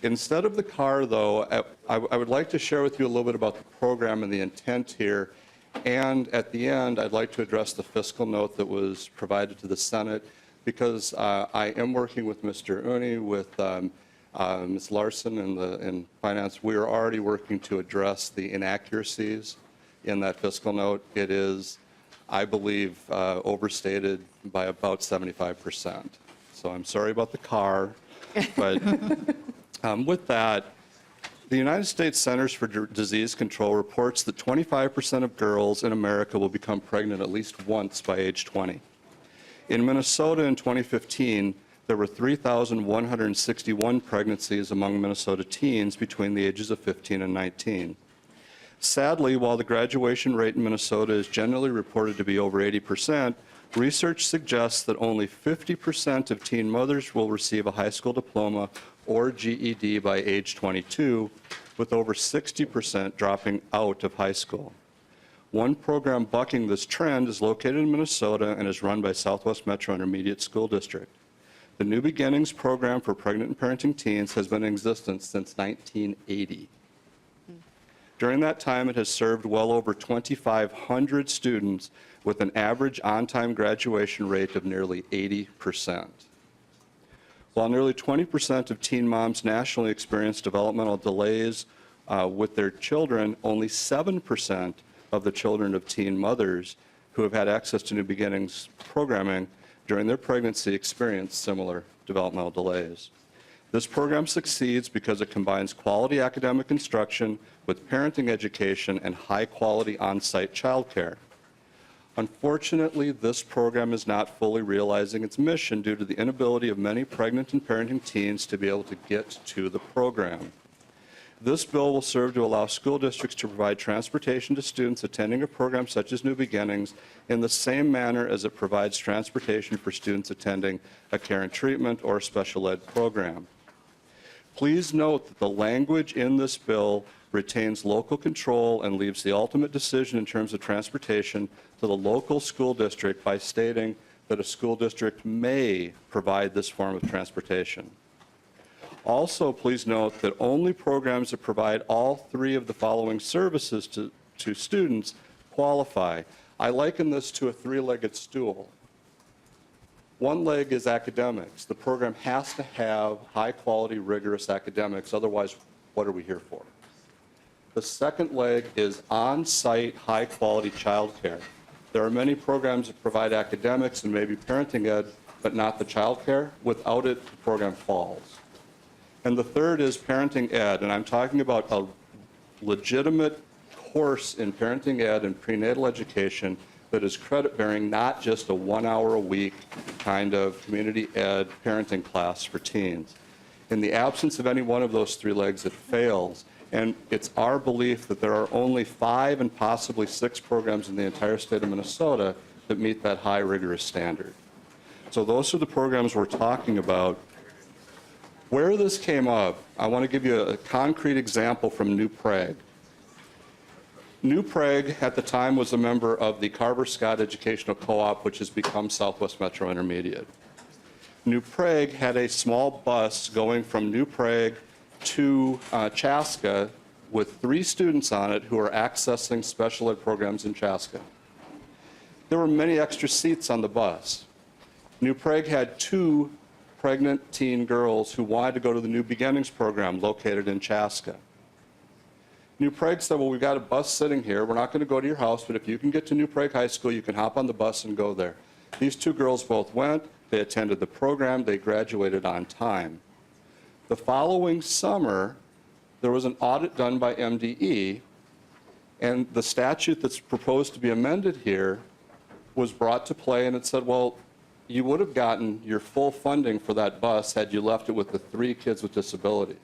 Speaker 20: Instead of the car, though, I would like to share with you a little bit about the program and the intent here. And at the end, I'd like to address the fiscal note that was provided to the Senate, because I am working with Mr. Uni, with Ms. Larson in Finance. We are already working to address the inaccuracies in that fiscal note. It is, I believe, overstated by about 75%. So I'm sorry about the car, but with that, the United States Centers for Disease Control reports that 25% of girls in America will become pregnant at least once by age 20. In Minnesota in 2015, there were 3,161 pregnancies among Minnesota teens between the ages of 15 and 19. Sadly, while the graduation rate in Minnesota is generally reported to be over 80%, research suggests that only 50% of teen mothers will receive a high school diploma or GED by age 22, with over 60% dropping out of high school. One program bucking this trend is located in Minnesota and is run by Southwest Metro Intermediate School District. The New Beginnings program for pregnant and parenting teens has been in existence since 1980. During that time, it has served well over 2,500 students with an average on-time graduation rate of nearly 80%. While nearly 20% of teen moms nationally experience developmental delays with their children, only 7% of the children of teen mothers who have had access to New Beginnings programming during their pregnancy experience similar developmental delays. This program succeeds because it combines quality academic instruction with parenting education and high-quality on-site childcare. Unfortunately, this program is not fully realizing its mission due to the inability of many pregnant and parenting teens to be able to get to the program. This bill will serve to allow school districts to provide transportation to students attending a program such as New Beginnings in the same manner as it provides transportation for students attending a care and treatment or special ed program. Please note that the language in this bill retains local control and leaves the ultimate decision in terms of transportation to the local school district by stating that a school district may provide this form of transportation. Also, please note that only programs that provide all 3 of the following services to students qualify. I liken this to a 3-legged stool. One leg is academics. The program has to have high-quality, rigorous academics. Otherwise, what are we here for? The second leg is on-site, high-quality childcare. There are many programs that provide academics and maybe parenting ed, but not the childcare. Without it, the program falls. And the third is parenting ed, and I'm talking about a legitimate course in parenting ed and prenatal education that is credit-bearing, not just a 1-hour-a-week kind of community ed parenting class for teens. In the absence of any one of those 3 legs, it fails. And it's our belief that there are only 5 and possibly 6 programs in the entire state of Minnesota that meet that high rigorous standard. So those are the programs we're talking about. Where this came up, I want to give you a concrete example from New Prague. New Prague at the time was a member of the Carver Scott Educational Co-op, which has become Southwest Metro Intermediate. New Prague had a small bus going from New Prague to Chaska with 3 students on it who were accessing special ed programs in Chaska. There were many extra seats on the bus. New Prague had 2 pregnant teen girls who wanted to go to the New Beginnings program located in Chaska. New Prague said, well, we've got a bus sitting here. We're not going to go to your house, but if you can get to New Prague High School, you can hop on the bus and go there. These 2 girls both went. They attended the program. They graduated on time. The following summer, there was an audit done by MDE, and the statute that's proposed to be amended here was brought to play, and it said, well, you would have gotten your full funding for that bus had you left it with the 3 kids with disabilities.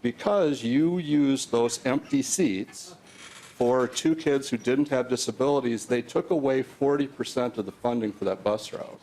Speaker 20: Because you used those empty seats for 2 kids who didn't have disabilities, they took away 40% of the funding for that bus route.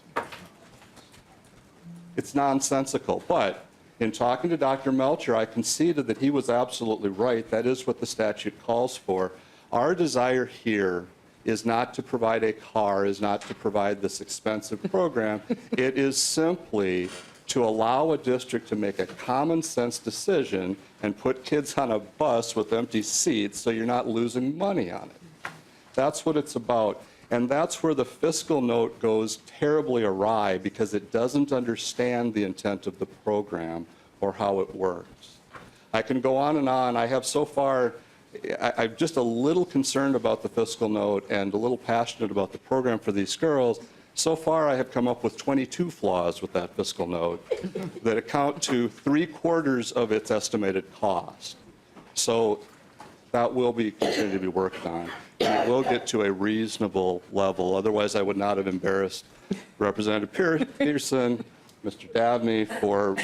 Speaker 20: It's nonsensical, but in talking to Dr. Melcher, I conceded that he was absolutely right. That is what the statute calls for. Our desire here is not to provide a car, is not to provide this expensive program. It is simply to allow a district to make a common sense decision and put kids on a bus with empty seats so you're not losing money on it. That's what it's about. And that's where the fiscal note goes terribly awry because it doesn't understand the intent of the program or how it works. I can go on and on. I have so far, I'm just a little concerned about the fiscal note and a little passionate about the program for these girls. So far, I have come up with 22 flaws with that fiscal note that account to 3/4 of its estimated cost. So that will be continue to be worked on. And it will get to a reasonable level. Otherwise, I would not have embarrassed Representative Peterson, Mr. Dabney,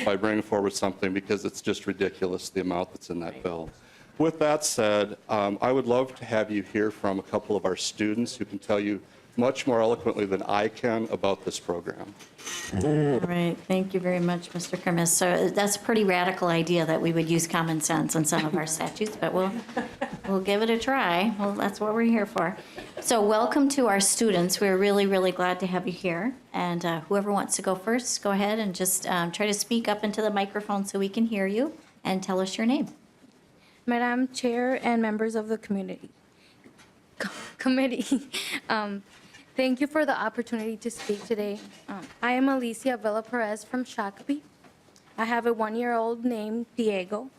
Speaker 20: by bringing forward something because it's just ridiculous, the amount that's in that bill. With that said, I would love to have you hear from a couple of our students who can tell you much more eloquently than I can about this program.
Speaker 13: All right, thank you very much, Mr. Kermis. So that's a pretty radical idea that we would use common sense in some of our statutes, but we'll give it a try. Well, that's what we're here for. So welcome to our students. We're really, really glad to have you here. And whoever wants to go first, go ahead and just try to speak up into the microphone so we can hear you and tell us your name.
Speaker 2: Madam Chair and members of the committee. Thank you for the opportunity to speak today. I am Alicia Villa Perez from Shakopee. I have a 1-year-old named Diego,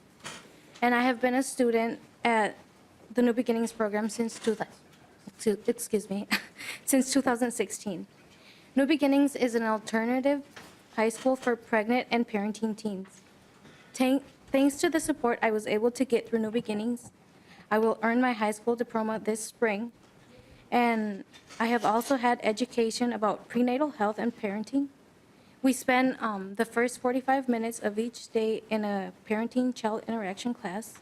Speaker 2: and I have been a student at the New Beginnings program since 2016. New Beginnings is an alternative high school for pregnant and parenting teens. Thanks to the support I was able to get through New Beginnings, I will earn my high school diploma this spring. And I have also had education about prenatal health and parenting. We spend the first 45 minutes of each day in a parenting child interaction class.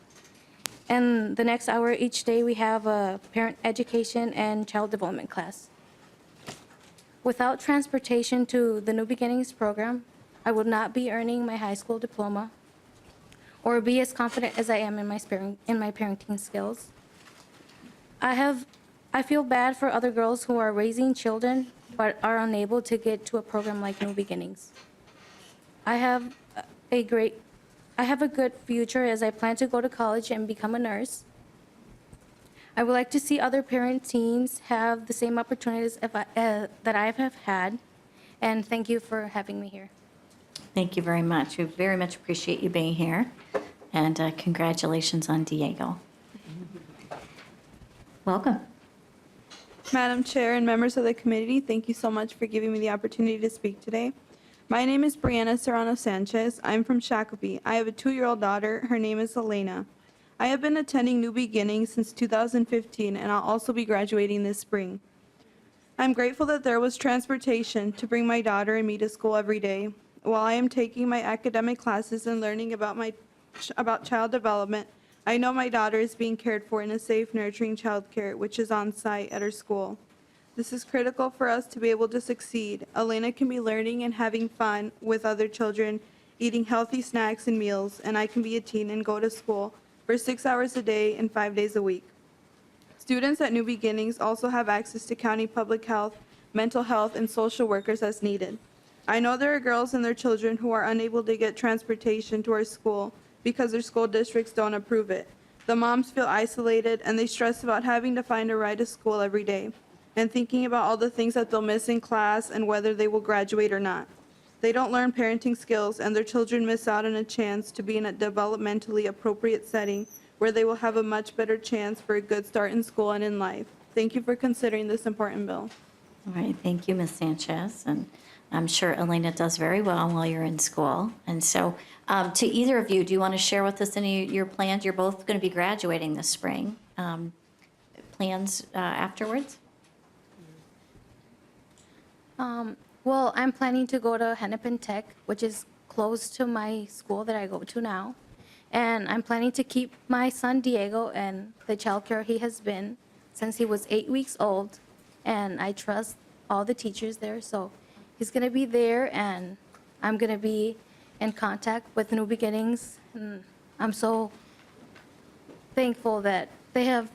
Speaker 2: And the next hour each day we have a parent education and child development class. Without transportation to the New Beginnings program, I would not be earning my high school diploma or be as confident as I am in my parenting skills. I feel bad for other girls who are raising children but are unable to get to a program like New Beginnings. I have a good future as I plan to go to college and become a nurse. I would like to see other parent teams have the same opportunities that I have had, and thank you for having me here.
Speaker 13: Thank you very much. We very much appreciate you being here, and congratulations on Diego. Welcome.
Speaker 11: Madam Chair and members of the committee, thank you so much for giving me the opportunity to speak today. My name is Brianna Serrano Sanchez. I'm from Shakopee. I have a 2-year-old daughter. Her name is Elena. I have been attending New Beginnings since 2015, and I'll also be graduating this spring. I'm grateful that there was transportation to bring my daughter and me to school every day. While I am taking my academic classes and learning about child development, I know my daughter is being cared for in a safe, nurturing childcare, which is on site at her school. This is critical for us to be able to succeed. Elena can be learning and having fun with other children
Speaker 2: eating healthy snacks and meals, and I can be a teen and go to school for 6 hours a day and 5 days a week. Students at New Beginnings also have access to county public health, mental health, and social workers as needed. I know there are girls and their children who are unable to get transportation to our school because their school districts don't approve it. The moms feel isolated and they stress about having to find a ride to school every day and thinking about all the things that they'll miss in class and whether they will graduate or not. They don't learn parenting skills and their children miss out on a chance to be in a developmentally appropriate setting where they will have a much better chance for a good start in school and in life. Thank you for considering this important bill.
Speaker 13: All right, thank you, Ms. Sanchez. And I'm sure Elena does very well while you're in school. And so to either of you, do you want to share with us any of your plans? You're both going to be graduating this spring. Plans afterwards?
Speaker 19: Well, I'm planning to go to Hennepin Tech, which is close to my school that I go to now. And I'm planning to keep my son Diego and the childcare he has been since he was 8 weeks old. And I trust all the teachers there. So he's going to be there, and I'm going to be in contact with New Beginnings. And I'm so thankful that they have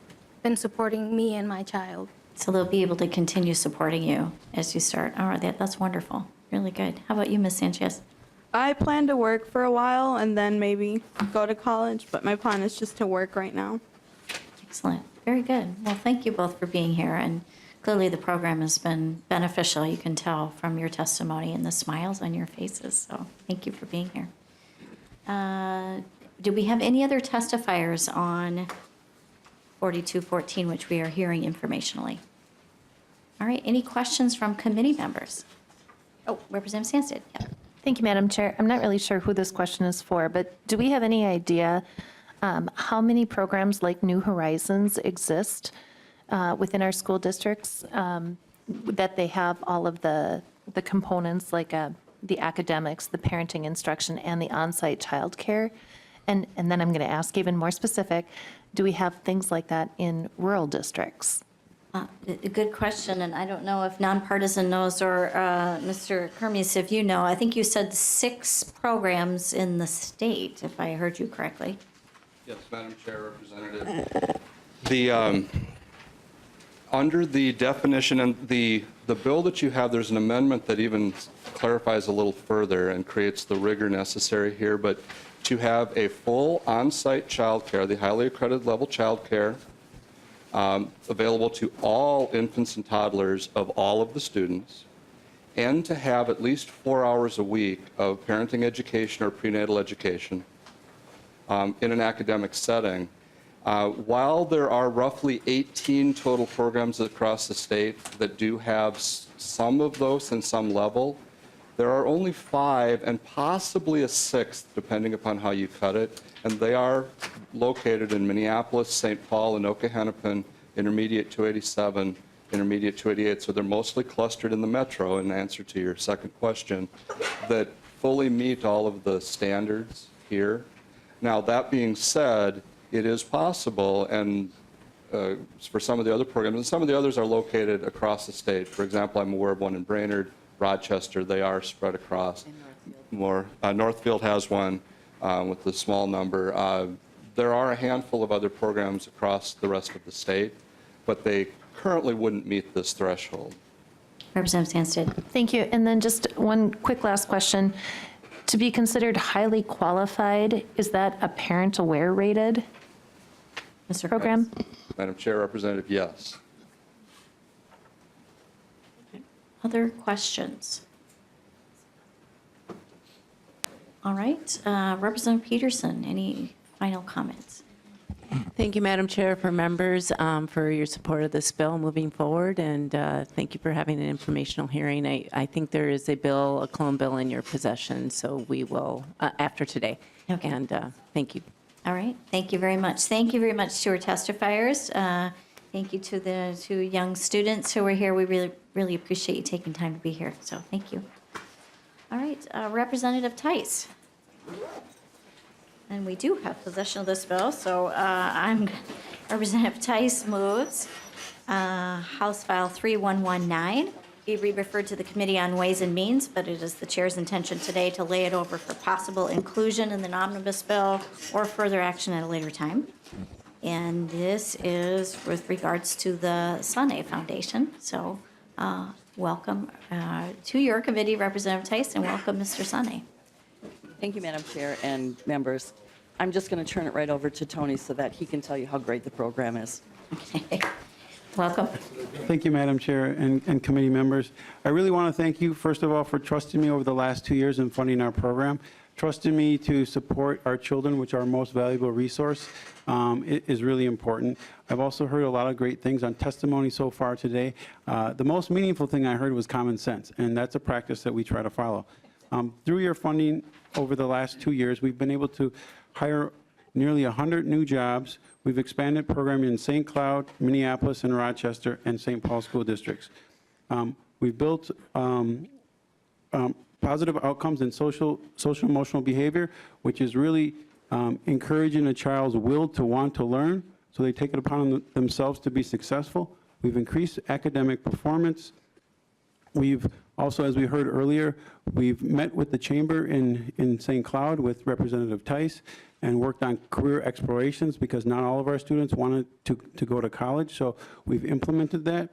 Speaker 19: been supporting me and my child.
Speaker 13: So they'll be able to continue supporting you as you start. All right, that's wonderful. Really good. How about you, Ms. Sanchez?
Speaker 2: I plan to work for a while and then maybe go to college, but my plan is just to work right now.
Speaker 13: Excellent. Very good. Well, thank you both for being here. And clearly the program has been beneficial. You can tell from your testimony and the smiles on your faces. So thank you for being here. Do we have any other testifiers on 4214, which we are hearing informationally? All right. Any questions from committee members? Oh, Representative Sandsted. Yeah.
Speaker 8: Thank you, Madam Chair. I'm not really sure who this question is for, but do we have any idea how many programs like New Horizons exist within our school districts, that they have all of the components like the academics, the parenting instruction, and the on-site childcare? And then I'm going to ask even more specific, do we have things like that in rural districts?
Speaker 13: A good question, and I don't know if nonpartisan knows or Mr. Kermes, if you know. I think you said 6 programs in the state, if I heard you correctly.
Speaker 20: Yes, Madam Chair, Representative. The under the definition and the bill that you have, there's an amendment that even clarifies a little further and creates the rigor necessary here. But to have a full on-site child care, the highly accredited level child care, available to all infants and toddlers of all of the students, and to have at least 4 hours a week of parenting education or prenatal education in an academic setting. While there are roughly 18 total programs across the state that do have some of those in some level, there are only 5 and possibly a 6th, depending upon how you cut it, and they are located in Minneapolis, St. Paul, Anoka, Hennepin, Intermediate 287, Intermediate 288, so they're mostly clustered in the metro, in answer to your second question, that fully meet all of the standards here. Now, that being said, it is possible, and for some of the other programs, and some of the others are located across the state. For example, I'm aware of one in Brainerd, Rochester. They are spread across more. Northfield has one with a small number. There are a handful of other programs across the rest of the state, but they currently wouldn't meet this threshold.
Speaker 13: Representative Sandsted.
Speaker 8: Thank you. And then just one quick last question. To be considered highly qualified, is that a parent-aware rated program?
Speaker 20: Madam Chair, Representative, yes.
Speaker 13: Other questions? All right. Representative Peterson, any final comments?
Speaker 19: Thank you, Madam Chair, for members for your support of this bill moving forward, and thank you for having an informational hearing. I think there is a clone bill in your possession, so we will, after today.
Speaker 13: Okay.
Speaker 19: And thank you.
Speaker 13: All right. Thank you very much. Thank you very much to our testifiers. Thank you to the 2 young students who were here. We really, really appreciate you taking time to be here, so thank you. All right. Representative Theis. And we do have possession of this bill, so Representative Theis moves House File 3119 be re-referred to the Committee on Ways and Means, but it is the chair's intention today to lay it over for possible inclusion in the omnibus bill or further action at a later time. And this is with regards to the Sanneh Foundation. So welcome to your committee, Representative Theis, and welcome, Mr. Sanneh.
Speaker 2: Thank you, Madam Chair and members. I'm just going to turn it right over to Tony so that he can tell you how great the program is.
Speaker 13: Okay. Welcome.
Speaker 19: Thank you, Madam Chair and committee members. I really want to thank you, first of all, for trusting me over the last 2 years in funding our program. Trusting me to support our children, which are our most valuable resource, is really important. I've also heard a lot of great things on testimony so far today. The most meaningful thing I heard was common sense, and that's a practice that we try to follow. Through your funding over the last 2 years, we've been able to hire nearly 100 new jobs. We've expanded programming in St. Cloud, Minneapolis, and Rochester, and St. Paul school districts. We've built positive outcomes in social emotional behavior, which is really encouraging a child's will to want to learn, so they take it upon themselves to be successful. We've increased academic performance. We've also, as we heard earlier, we've met with the chamber in St. Cloud with Representative Theis and worked on career explorations because not all of our students wanted to go to college, so we've implemented that.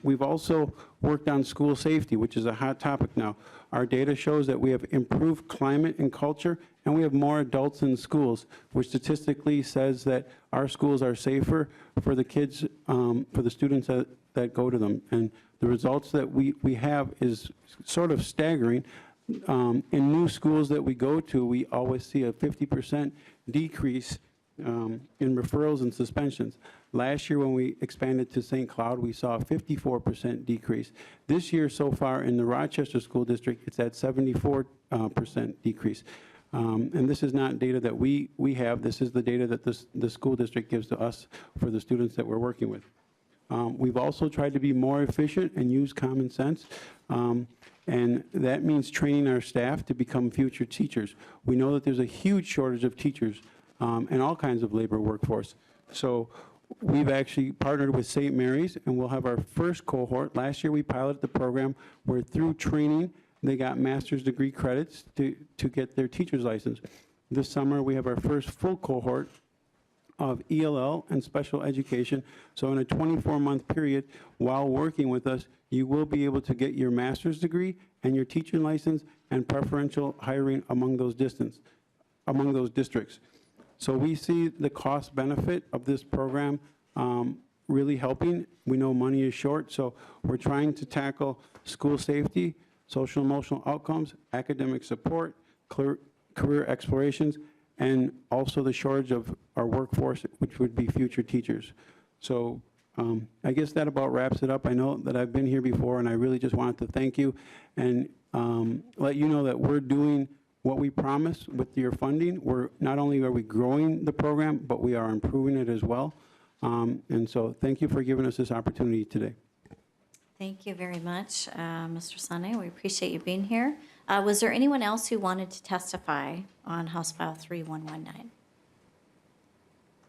Speaker 19: We've also worked on school safety, which is a hot topic now. Our data shows that we have improved climate and culture, and we have more adults in schools, which statistically says that our schools are safer for the kids, for the students that go to them. And the results that we have is sort of staggering. In new schools that we go to, we always see a 50% decrease in referrals and suspensions. Last year, when we expanded to St. Cloud, we saw a 54% decrease. This year, so far, in the Rochester School District, it's at 74% decrease. And this is not data that we have. This is the data that the school district gives to us for the students that we're working with. We've also tried to be more efficient and use common sense. And that means training our staff to become future teachers. We know that there's a huge shortage of teachers and all kinds of labor workforce. So we've actually partnered with St. Mary's, and we'll have our first cohort. Last year, we piloted the program where through training, they got master's degree credits to get their teacher's license. This summer, we have our first full cohort of ELL and special education. So in a 24-month period, while working with us, you will be able to get your master's degree and your teaching license and preferential hiring among those districts. So we see the cost benefit of this program really helping. We know money is short, so we're trying to tackle school safety, social emotional outcomes, academic support, career explorations, and also the shortage of our workforce, which would be future teachers. So I guess that about wraps it up. I know that I've been here before, and I really just wanted to thank you and let you know that we're doing what we promised with your funding. Not only are we growing the program, but we are improving it as well. And so thank you for giving us this opportunity today.
Speaker 13: Thank you very much, Mr. Sanneh. We appreciate you being here. Was there anyone else who wanted to testify on House File 3119?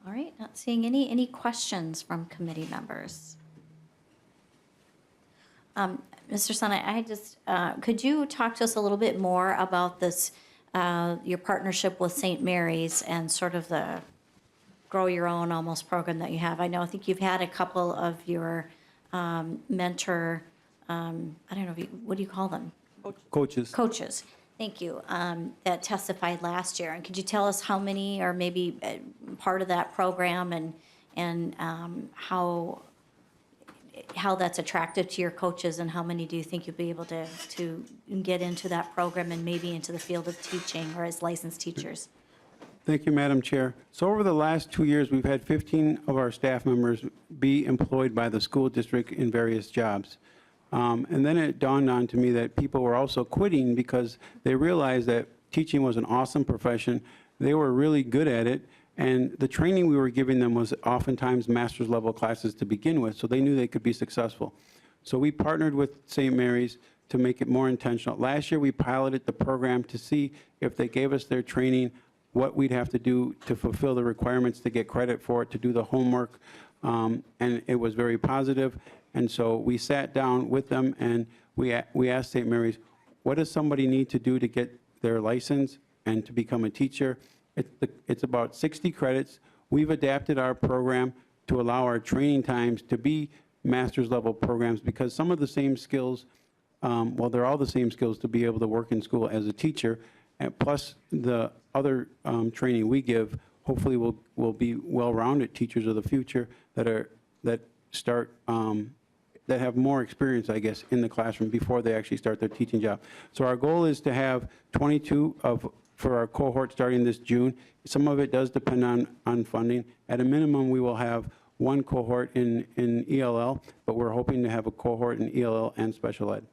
Speaker 13: All right, not seeing any questions from committee members. Mr. Sanneh, could you talk to us a little bit more about this, your partnership with St. Mary's and sort of the grow your own almost program that you have? I think you've had a couple of your mentor, I don't know, what do you call them?
Speaker 19: Coaches.
Speaker 13: Coaches, thank you, that testified last year. And could you tell us how many are maybe part of that program and how that's attractive to your coaches, and how many do you think you'll be able to get into that program and maybe into the field of teaching or as licensed teachers?
Speaker 19: Thank you, Madam Chair. So over the last 2 years, we've had 15 of our staff members be employed by the school district in various jobs. And then it dawned on to me that people were also quitting because they realized that teaching was an awesome profession. They were really good at it. And the training we were giving them was oftentimes master's level classes to begin with, so they knew they could be successful. So we partnered with St. Mary's to make it more intentional. Last year, we piloted the program to see if they gave us their training, what we'd have to do to fulfill the requirements to get credit for it, to do the homework, and it was very positive.
Speaker 21: And so we sat down with them and we asked St. Mary's, what does somebody need to do to get their license and to become a teacher? It's about 60 credits. We've adapted our program to allow our training times to be master's level programs because some of the same skills, well, they're all the same skills to be able to work in school as a teacher, and plus the other training we give hopefully will be well-rounded teachers of the future that have more experience, I guess, in the classroom before they actually start their teaching job. So our goal is to have 22 for our cohort starting this June. Some of it does depend on funding. At a minimum, we will have one cohort in ELL, but we're hoping to have a cohort in ELL and special ed.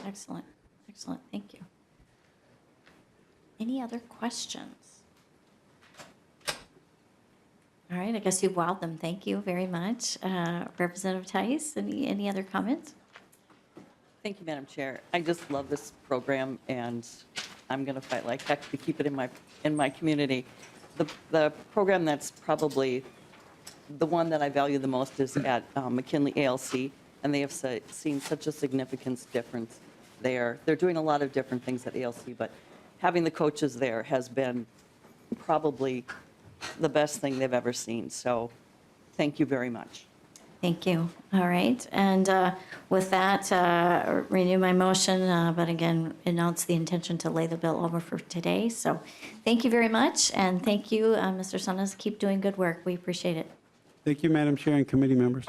Speaker 13: Excellent, excellent, thank you. Any other questions? All right, I guess you've wowed them. Thank you very much. Representative Theis, any other comments?
Speaker 22: Thank you, Madam Chair. I just love this program, and I'm going to fight like heck to keep it in my community. The program that's probably the one that I value the most is at McKinley ALC, and they have seen such a significant difference there. They're doing a lot of different things at ALC, but having the coaches there has been probably the best thing they've ever seen. So thank you very much.
Speaker 13: Thank you. All right, and with that, renew my motion, but again, announce the intention to lay the bill over for today. So thank you very much, and thank you, Mr. Sanneh. Keep doing good work. We appreciate it.
Speaker 21: Thank you, Madam Chair and committee members.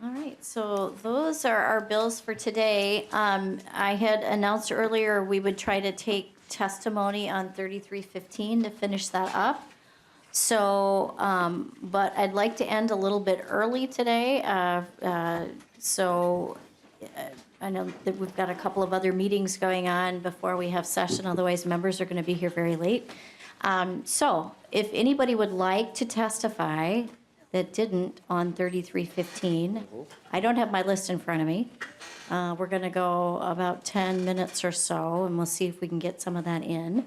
Speaker 13: All right, so those are our bills for today. I had announced earlier we would try to take testimony on 3315 to finish that up. So, but I'd like to end a little bit early today. So I know that we've got a couple of other meetings going on before we have session, otherwise members are going to be here very late. So if anybody would like to testify that didn't on 3315, I don't have my list in front of me. We're going to go about 10 minutes or so, and we'll see if we can get some of that in.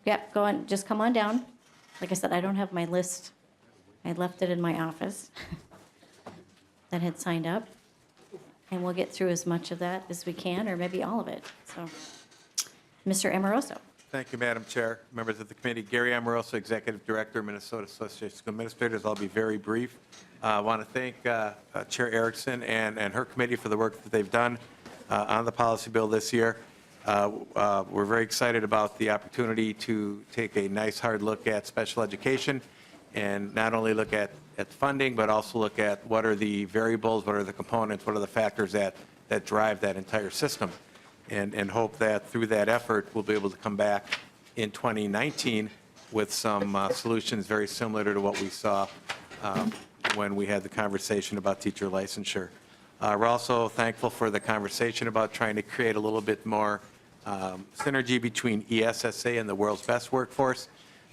Speaker 13: Yep, go on, just come on down. Like I said, I don't have my list. I left it in my office that had signed up. And we'll get through as much of that as we can, or maybe all of it. So, Mr. Amoroso.
Speaker 23: Thank you, Madam Chair, members of the committee. Gary Amoroso, Executive Director, Minnesota Association of School Administrators. I'll be very brief. I want to thank Chair Erickson and her committee for the work that they've done on the policy bill this year. We're very excited about the opportunity to take a nice hard look at special education and not only look at funding, but also look at what are the variables, what are the components, what are the factors that drive that entire system. And hope that through that effort, we'll be able to come back in 2019 with some solutions very similar to what we saw when we had the conversation about teacher licensure. We're also thankful for the conversation about trying to create a little bit more synergy between ESSA and the world's best workforce.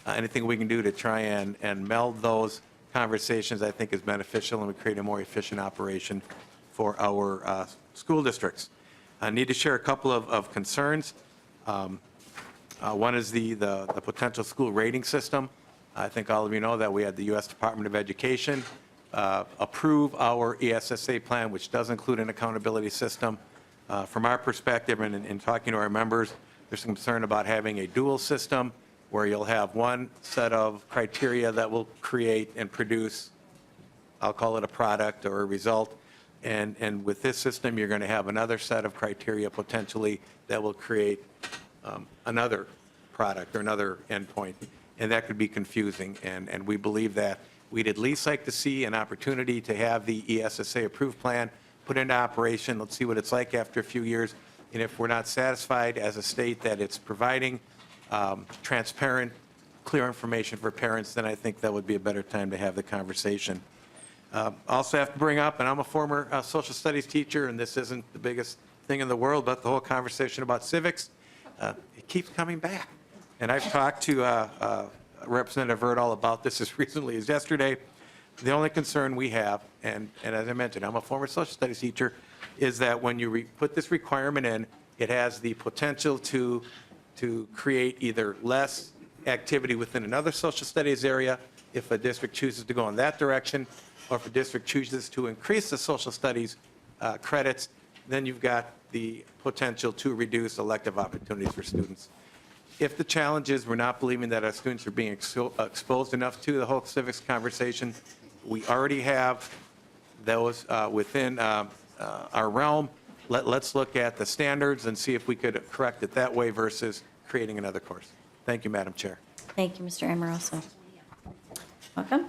Speaker 23: Anything we can do to try and meld those conversations, I think, is beneficial, and we create a more efficient operation for our school districts. I need to share a couple of concerns. One is the potential school rating system. I think all of you know that we had the U.S. Department of Education approve our ESSA plan, which does include an accountability system. From our perspective and in talking to our members, there's some concern about having a dual system where you'll have one set of criteria that will create and produce, I'll call it a product or a result. And with this system, you're going to have another set of criteria potentially that will create another product or another endpoint. And that could be confusing. And we believe that we'd at least like to see an opportunity to have the ESSA approved plan put into operation. Let's see what it's like after a few years. And if we're not satisfied as a state that it's providing transparent, clear information for parents, then I think that would be a better time to have the conversation. Also have to bring up, and I'm a former social studies teacher, and this isn't the biggest thing in the world, but the whole conversation about civics, it keeps coming back. And I've talked to Representative Erdahl about this as recently as yesterday. The only concern we have, and as I mentioned, I'm a former social studies teacher, is that when you put this requirement in, it has the potential to create either less activity within another social studies area if a district chooses to go in that direction, or if a district chooses to increase the social studies credits, then you've got the potential to reduce elective opportunities for students. If the challenge is we're not believing that our students are being exposed enough to the whole civics conversation, we already have those within our realm. Let's look at the standards and see if we could correct it that way versus creating another course. Thank you, Madam Chair.
Speaker 13: Thank you, Mr. Amoroso. Welcome.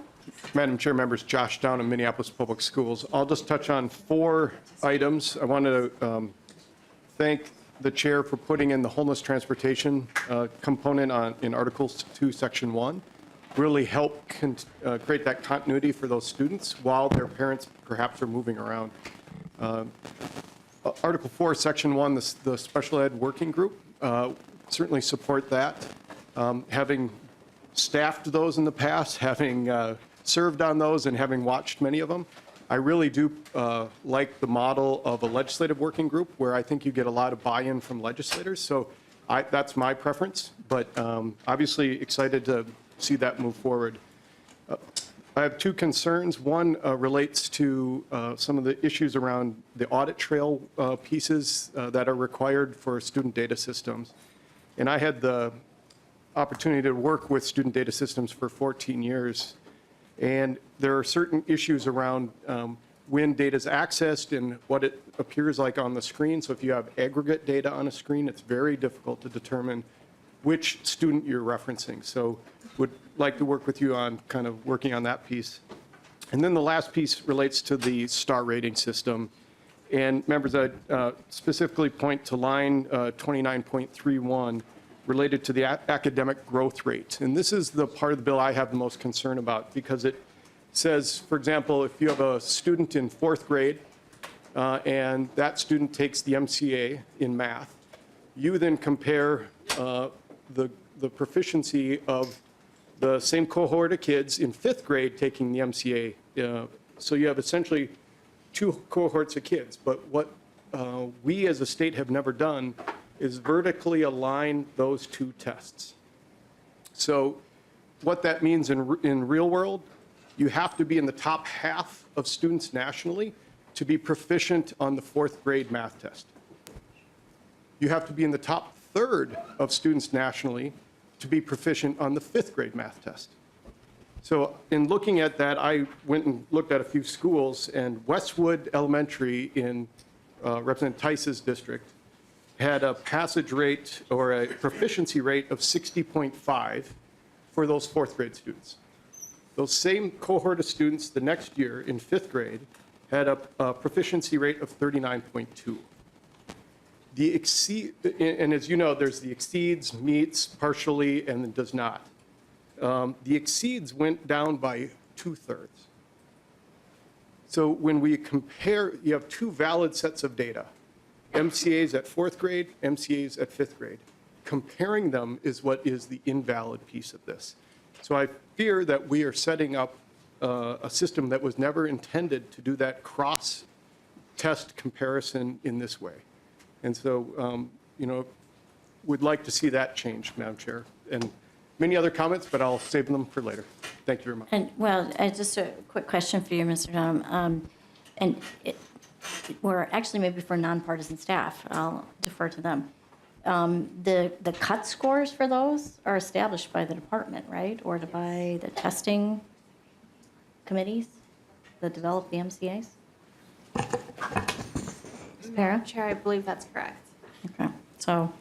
Speaker 11: Madam Chair, members, Josh Down in Minneapolis Public Schools. I'll just touch on 4 items. I want to thank the chair for putting in the homeless transportation component in Article 2, Section 1. Really help create that continuity for those students while their parents perhaps are moving around. Article 4, Section 1, the special ed working group, certainly support that. Having staffed those in the past, having served on those and having watched many of them, I really do like the model of a legislative working group where I think you get a lot of buy-in from legislators. So that's my preference, but obviously excited to see that move forward. I have 2 concerns. One relates to some of the issues around the audit trail pieces that are required for student data systems. And I had the opportunity to work with student data systems for 14 years. And there are certain issues around when data is accessed and what it appears like on the screen. So if you have aggregate data on a screen, it's very difficult to determine which student you're referencing. So would like to work with you on kind of working on that piece. And then the last piece relates to the star rating system. And members, I specifically point to line 29.31 related to the academic growth rate. And this is the part of the bill I have the most concern about because it says, for example, if you have a student in 4th grade and that student takes the MCA in math, you then compare the proficiency of the same cohort of kids in 5th grade taking the MCA. So you have essentially 2 cohorts of kids. But what we as a state have never done is vertically align those 2 tests. So what that means in real world, you have to be in the top half of students nationally to be proficient on the 4th grade math test. You have to be in the top third of students nationally to be proficient on the 5th grade math test. So in looking at that, I went and looked at a few schools, and Westwood Elementary in Representative Theis's district had a passage rate or a proficiency rate of 60.5 for those 4th grade students. Those same cohort of students the next year in 5th grade had a proficiency rate of 39.2. And as you know, there's the exceeds, meets, partially, and then does not. The exceeds went down by 2/3. So when we compare, you have 2 valid sets of data. MCAs at 4th grade, MCAs at 5th grade. Comparing them is what is the invalid piece of this. So I fear that we are setting up a system that was never intended to do that cross-test comparison in this way. And so, would like to see that change, Madam Chair. And many other comments, but I'll save them for later. Thank you very much.
Speaker 13: And, well, just a quick question for you, Mr. Dunham. Or actually maybe for nonpartisan staff, I'll defer to them. The cut scores for those are established by the department, right? Or by the testing committees that develop the MCAs? Ms. Para?
Speaker 5: Chair, I believe that's correct.
Speaker 13: Okay, so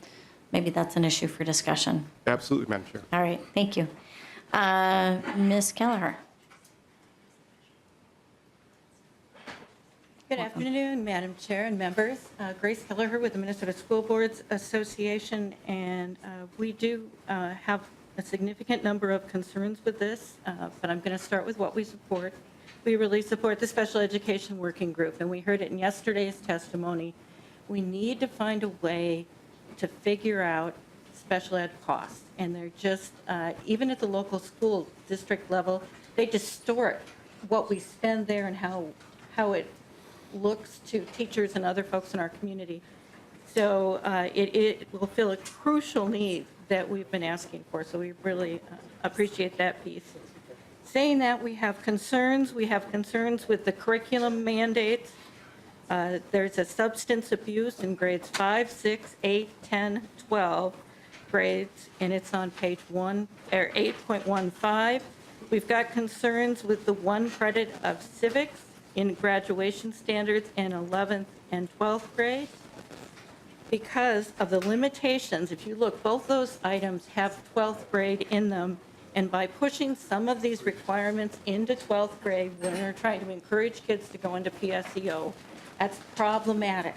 Speaker 13: maybe that's an issue for discussion.
Speaker 11: Absolutely, Madam Chair.
Speaker 13: All right, thank you. Ms. Kelleher?
Speaker 6: Good afternoon, Madam Chair and members. Grace Kelleher with the Minnesota School Boards Association, and we do have a significant number of concerns with this, but I'm going to start with what we support. We really support the Special Education Working Group, and we heard it in yesterday's testimony. We need to find a way to figure out special ed costs, and they're just, even at the local school district level, they distort what we spend there and how it looks to teachers and other folks in our community. So it will fill a crucial need that we've been asking for, so we really appreciate that piece. Saying that, we have concerns. We have concerns with the curriculum mandates. There's a substance abuse in grades 5, 6, 8, 10, 12 grades, and it's on page 8.15. We've got concerns with the 1 credit of civics in graduation standards in 11th and 12th grade because of the limitations. If you look, both those items have 12th grade in them, and by pushing some of these requirements into 12th grade when they're trying to encourage kids to go into PSEO, that's problematic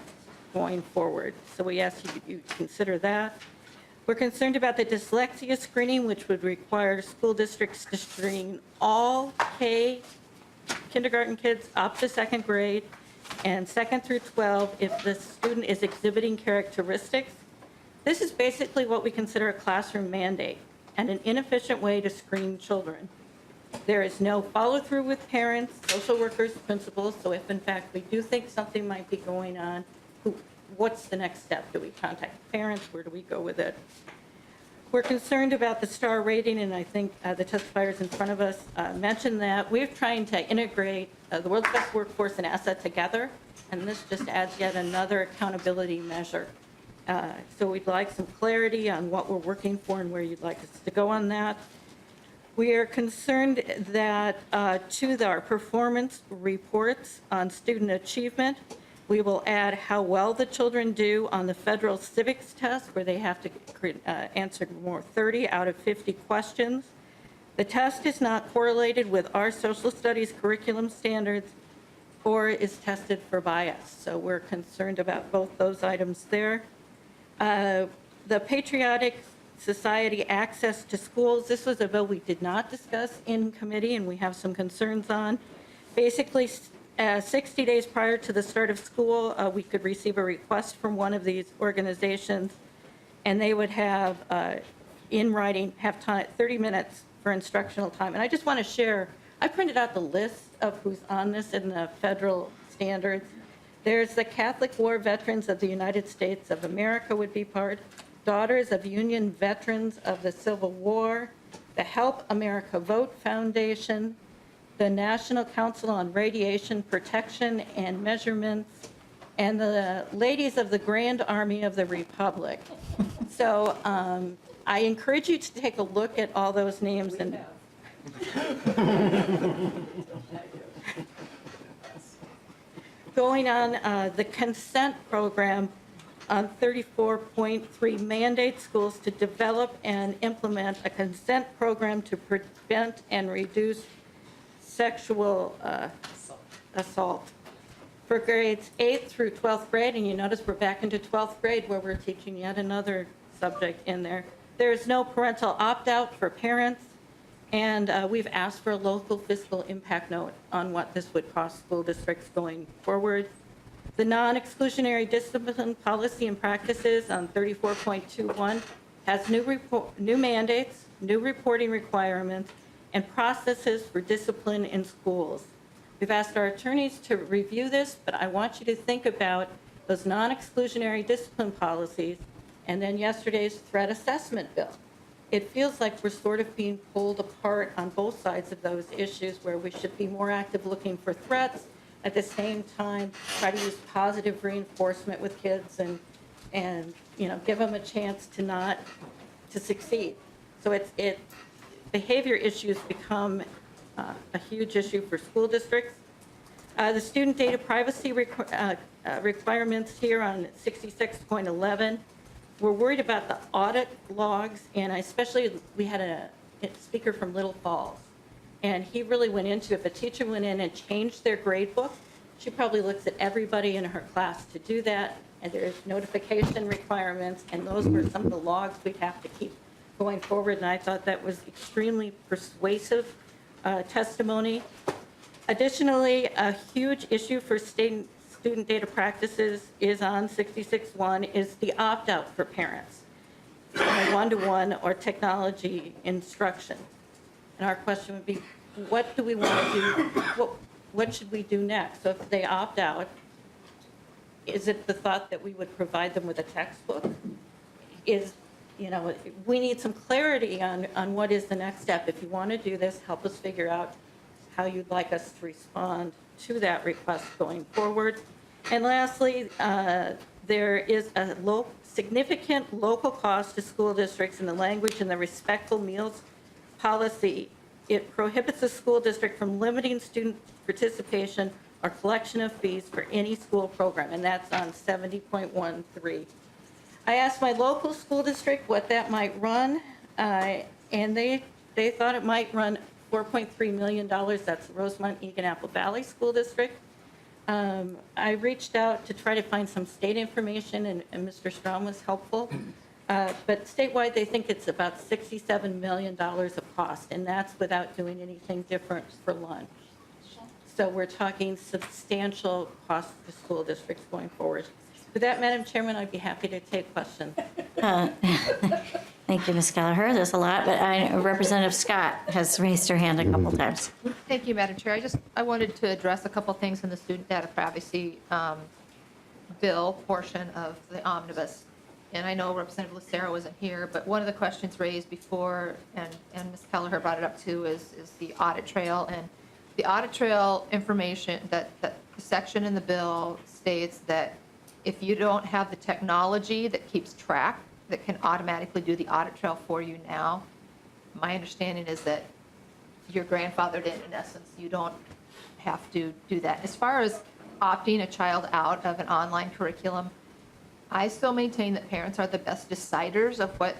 Speaker 6: going forward. So we ask you to consider that. We're concerned about the dyslexia screening, which would require school districts to screen all kindergarten kids up to 2nd grade and 2nd through 12 if the student is exhibiting characteristics. This is basically what we consider a classroom mandate and an inefficient way to screen children. There is no follow-through with parents, social workers, principals, so if in fact we do think something might be going on, what's the next step? Do we contact parents? Where do we go with it? We're concerned about the star rating, and I think the testifiers in front of us mentioned that. We're trying to integrate the world's best workforce and asset together, and this just adds yet another accountability measure. So we'd like some clarity on what we're working for and where you'd like us to go on that. We are concerned that to our performance reports on student achievement, we will add how well the children do on the federal civics test, where they have to answer more 30 out of 50 questions. The test is not correlated with our social studies curriculum standards or is tested for bias. So we're concerned about both those items there. The Patriotic Society access to schools, this was a bill we did not discuss in committee and we have some concerns on. Basically, 60 days prior to the start of school, we could receive a request from one of these organizations, and they would have, in writing, have time, 30 minutes for instructional time. And I just want to share, I printed out the list of who's on this in the federal standards. There's the Catholic War Veterans of the United States of America would be part, Daughters of Union Veterans of the Civil War, the Help America Vote Foundation, the National Council on Radiation Protection and Measurements, and the Ladies of the Grand Army of the Republic. So I encourage you to take a look at all those names. And going on the consent program on 34.3 mandates schools to develop and implement a consent program to prevent and reduce sexual assault for grades 8th through 12th grade. And you notice we're back into 12th grade where we're teaching yet another subject in there. There is no parental opt-out for parents, and we've asked for a local fiscal impact note on what this would cost school districts going forward. The non-exclusionary discipline policy and practices on 34.21 has new mandates, new reporting requirements, and processes for discipline in schools. We've asked our attorneys to review this, but I want you to think about those non-exclusionary discipline policies and then yesterday's threat assessment bill. It feels like we're sort of being pulled apart on both sides of those issues where we should be more active looking for threats, at the same time try to use positive reinforcement with kids and give them a chance to succeed. So behavior issues become a huge issue for school districts. The student data privacy requirements here on 66.11, we're worried about the audit logs, and especially we had a speaker from Little Falls, and he really went into, if a teacher went in and changed their grade book, she probably looks at everybody in her class to do that, and there's notification requirements, and those were some of the logs we'd have to keep going forward, and I thought that was extremely persuasive testimony. Additionally, a huge issue for student data practices is on 66.1 is the opt-out for parents, one-to-one or technology instruction. And our question would be, what do we want to do? What should we do next? So if they opt out, is it the thought that we would provide them with a textbook? Is we need some clarity on what is the next step. If you want to do this, help us figure out how you'd like us to respond to that request going forward. And lastly, there is a significant local cost to school districts in the language in the Respectful Meals Policy. It prohibits a school district from limiting student participation or collection of fees for any school program, and that's on 70.13. I asked my local school district what that might run, and they thought it might run $4.3 million. That's Rosemont Egan Apple Valley School District. I reached out to try to find some state information, and Mr. Strom was helpful. But statewide, they think it's about $67 million of cost, and that's without doing anything different for lunch. So we're talking substantial cost to school districts going forward. With that, Madam Chairman, I'd be happy to take questions.
Speaker 13: Thank you, Ms. Kelleher. There's a lot, but Representative Scott has raised her hand a couple times.
Speaker 1: Thank you, Madam Chair. I wanted to address a couple things in the student data privacy bill portion of the omnibus. And I know Representative Lucero wasn't here, but one of the questions raised before, and Ms. Kelleher brought it up too, is the audit trail. And the audit trail information, that section in the bill states that if you don't have the technology that keeps track, that can automatically do the audit trail for you now, my understanding is that you're grandfathered in essence. You don't have to do that. As far as opting a child out of an online curriculum, I still maintain that parents are the best deciders of what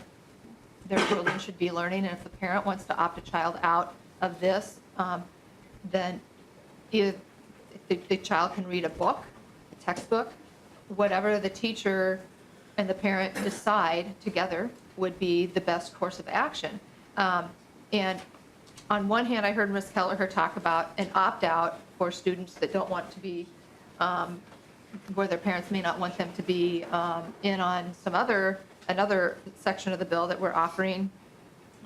Speaker 1: their children should be learning. And if the parent wants to opt a child out of this, then if the child can read a book, a textbook, whatever the teacher and the parent decide together would be the best course of action. And on one hand, I heard Ms. Kelleher talk about an opt-out for students that don't want to be, where their parents may not want them to be in on another section of the bill that we're offering.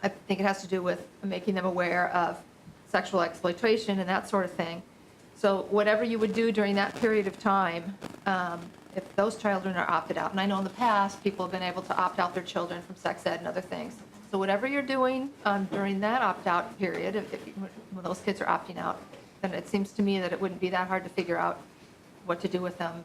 Speaker 1: I think it has to do with making them aware of sexual exploitation and that sort of thing. So whatever you would do during that period of time, if those children are opted out, and I know in the past, people have been able to opt out their children from sex ed and other things. So whatever you're doing during that opt-out period, when those kids are opting out, then it seems to me that it wouldn't be that hard to figure out what to do with them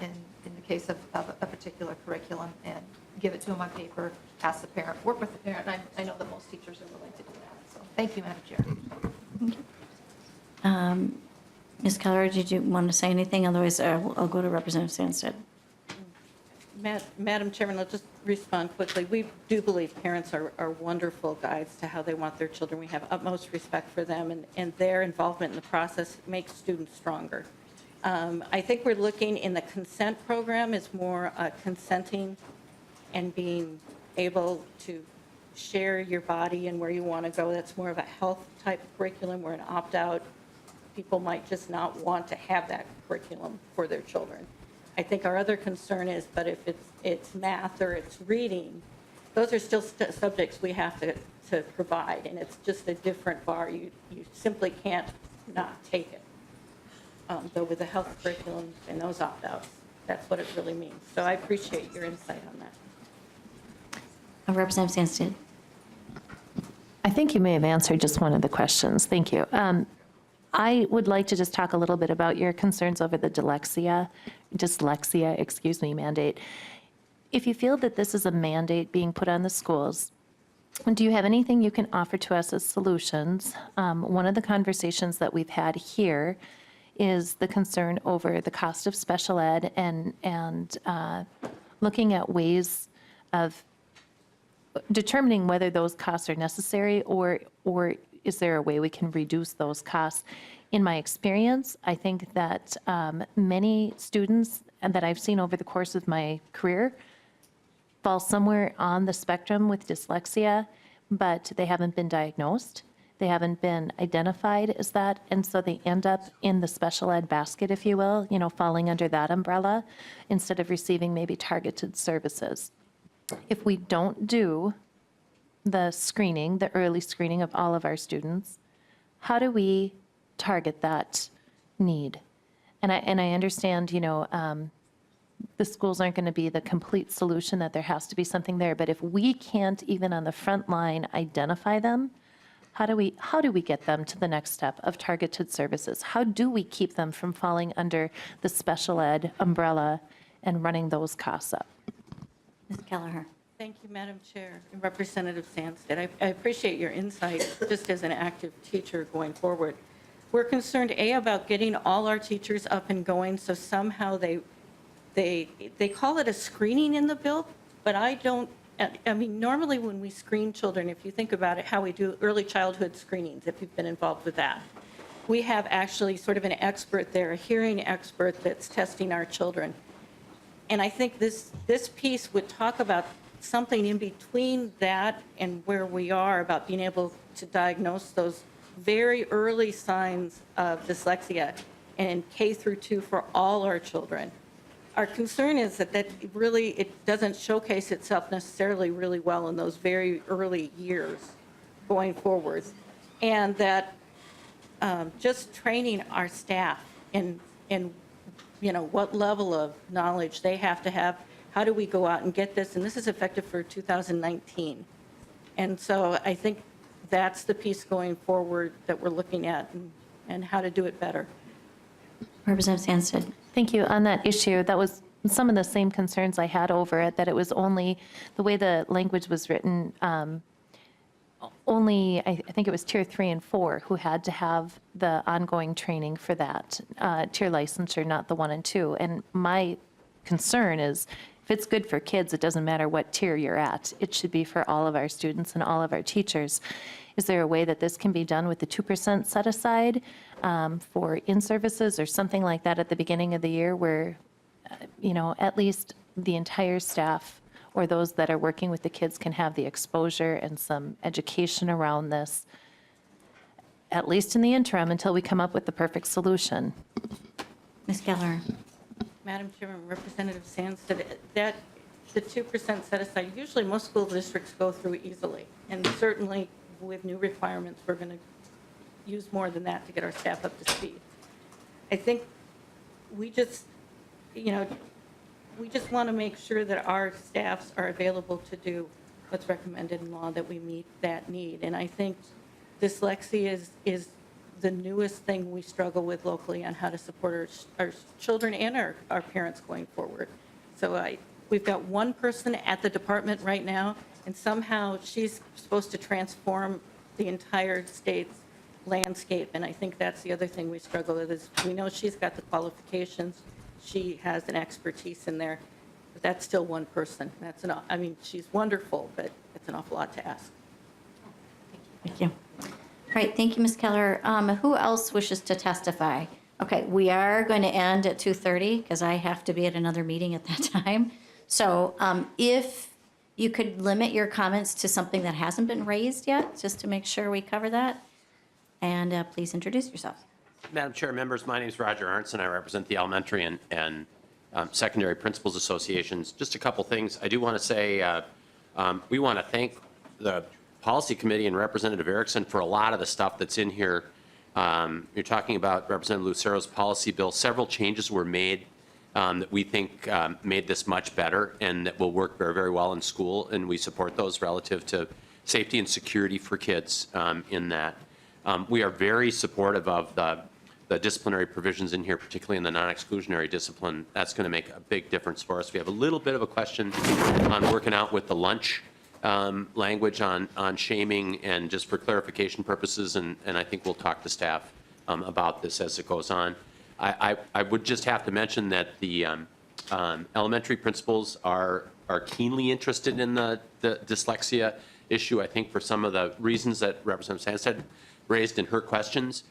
Speaker 1: in the case of a particular curriculum and give it to them on paper, ask the parent, work with the parent. And I know that most teachers are willing to do that. So thank you, Madam Chair.
Speaker 13: Ms. Keller, did you want to say anything? Otherwise, I'll go to Representative Sandstead.
Speaker 6: Madam Chairman, I'll just respond quickly. We do believe parents are wonderful guides to how they want their children. We have utmost respect for them, and their involvement in the process makes students stronger. I think we're looking in the consent program is more consenting and being able to share your body and where you want to go. That's more of a health type curriculum, where an opt-out, people might just not want to have that curriculum for their children. I think our other concern is, but if it's math or it's reading, those are still subjects we have to provide, and it's just a different bar. You simply can't not take it. Though with the health curriculum and those opt-outs, that's what it really means. So I appreciate your insight on that.
Speaker 13: Representative Sandstead.
Speaker 4: I think you may have answered just one of the questions. Thank you. I would like to just talk a little bit about your concerns over the dyslexia mandate. If you feel that this is a mandate being put on the schools, do you have anything you can offer to us as solutions? One of the conversations that we've had here is the concern over the cost of special ed and looking at ways of determining whether those costs are necessary or is there a way we can reduce those costs? In my experience, I think that many students that I've seen over the course of my career fall somewhere on the spectrum with dyslexia, but they haven't been diagnosed. They haven't been identified as that, and so they end up in the special ed basket, if you will, falling under that umbrella instead of receiving maybe targeted services. If we don't do the screening, the early screening of all of our students, how do we target that need? And I understand, the schools aren't going to be the complete solution, that there has to be something there. But if we can't even on the front line identify them, how do we get them to the next step of targeted services? How do we keep them from falling under the special ed umbrella and running those costs up?
Speaker 13: Ms. Kelleher.
Speaker 6: Thank you, Madam Chair and Representative Sandstead. I appreciate your insight just as an active teacher going forward. We're concerned, A, about getting all our teachers up and going, so somehow they call it a screening in the bill, but I mean, normally when we screen children, if you think about it, how we do early childhood screenings, if you've been involved with that, we have actually sort of an expert there, a hearing expert that's testing our children. And I think this piece would talk about something in between that and where we are about being able to diagnose those very early signs of dyslexia in K through 2 for all our children. Our concern is that it doesn't showcase itself necessarily really well in those very early years going forward. And that just training our staff in what level of knowledge they have to have. How do we go out and get this? And this is effective for 2019. And so I think that's the piece going forward that we're looking at and how to do it better.
Speaker 13: Representative Sandstead.
Speaker 4: Thank you. On that issue, that was some of the same concerns I had over it, that it was only, the way the language was written, only, I think it was tier 3 and 4 who had to have the ongoing training for that tier licensure, not the 1 and 2. And my concern is, if it's good for kids, it doesn't matter what tier you're at. It should be for all of our students and all of our teachers. Is there a way that this can be done with the 2% set aside for in-services or something like that at the beginning of the year where, at least the entire staff or those that are working with the kids can have the exposure and some education around this, at least in the interim, until we come up with the perfect solution?
Speaker 13: Ms. Kelleher.
Speaker 6: Madam Chairman, Representative Sandstead, that the 2% set aside, usually most school districts go through easily. And certainly with new requirements, we're going to use more than that to get our staff up to speed. I think we just want to make sure that our staffs are available to do what's recommended in law, that we meet that need. And I think dyslexia is the newest thing we struggle with locally on how to support our children and our parents going forward. So we've got one person at the department right now, and somehow she's supposed to transform the entire state's landscape. And I think that's the other thing we struggle with is we know she's got the qualifications. She has an expertise in there, but that's still one person. I mean, she's wonderful, but it's an awful lot to ask.
Speaker 13: Thank you. All right, thank you, Ms. Keller. Who else wishes to testify? Okay, we are going to end at 2:30 because I have to be at another meeting at that time. So if you could limit your comments to something that hasn't been raised yet, just to make sure we cover that. And please introduce yourself.
Speaker 5: Madam Chair, members, my name is Roger Arntzen. I represent the elementary and secondary principals associations. Just a couple things. I do want to say we want to thank the Policy Committee and Representative Erickson for a lot of the stuff that's in here. You're talking about Representative Lucero's policy bill. Several changes were made that we think made this much better and that will work very, very well in school, and we support those relative to safety and security for kids in that. We are very supportive of the disciplinary provisions in here, particularly in the non-exclusionary discipline. That's going to make a big difference for us. We have a little bit of a question on working out with the lunch language on shaming, and just for clarification purposes, and I think we'll talk to staff about this as it goes on. I would just have to mention that the elementary principals are keenly interested in the dyslexia issue, I think for some of the reasons that Representative Sandstead raised in her questions.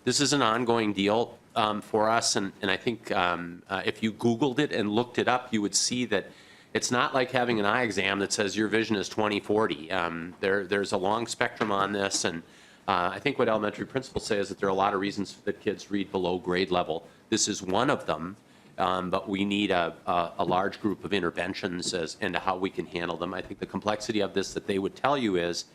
Speaker 5: This is an ongoing deal for us, and I think if you Googled it and looked it up, you would see that it's not like having an eye exam that says your vision is 20/40. There's a long spectrum on this, and I think what elementary principals say is that there are a lot of reasons that kids read below grade level. This is one of them, but we need a large group of interventions as into how we can handle them. I think the complexity of this that they would tell you is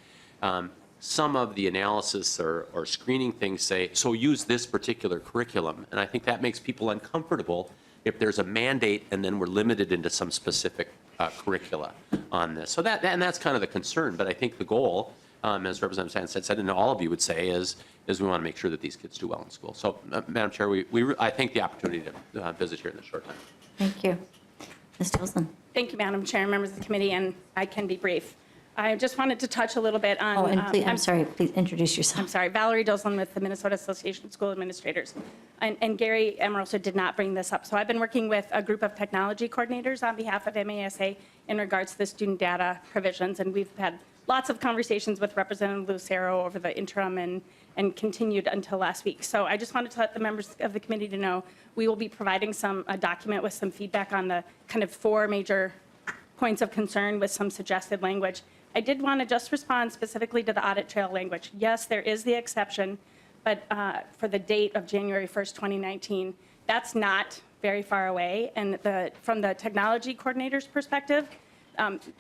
Speaker 5: some of the analysis or screening things say, so use this particular curriculum. And I think that makes people uncomfortable if there's a mandate and then we're limited into some specific curricula on this. So that's kind of the concern, but I think the goal, as Representative Sanneh said, and all of you would say, is we want to make sure that these kids do well in school. So, Madam Chair, I think the opportunity to visit here in this short time.
Speaker 13: Thank you. Ms. Tilson?
Speaker 7: Thank you, Madam Chair and members of the committee, and I can be brief. I just wanted to touch a little bit on.
Speaker 13: Oh, and please, I'm sorry, please introduce yourself.
Speaker 7: I'm sorry, Valerie Doslin with the Minnesota Association of School Administrators. And Gary Amoroso did not bring this up. So I've been working with a group of technology coordinators on behalf of MASA in regards to the student data provisions. And we've had lots of conversations with Representative Lucero over the interim and continued until last week. So I just wanted to let the members of the committee to know we will be providing a document with some feedback on the kind of 4 major points of concern with some suggested language. I did want to just respond specifically to the audit trail language. Yes, there is the exception, but for the date of January 1st, 2019, that's not very far away. And from the technology coordinator's perspective,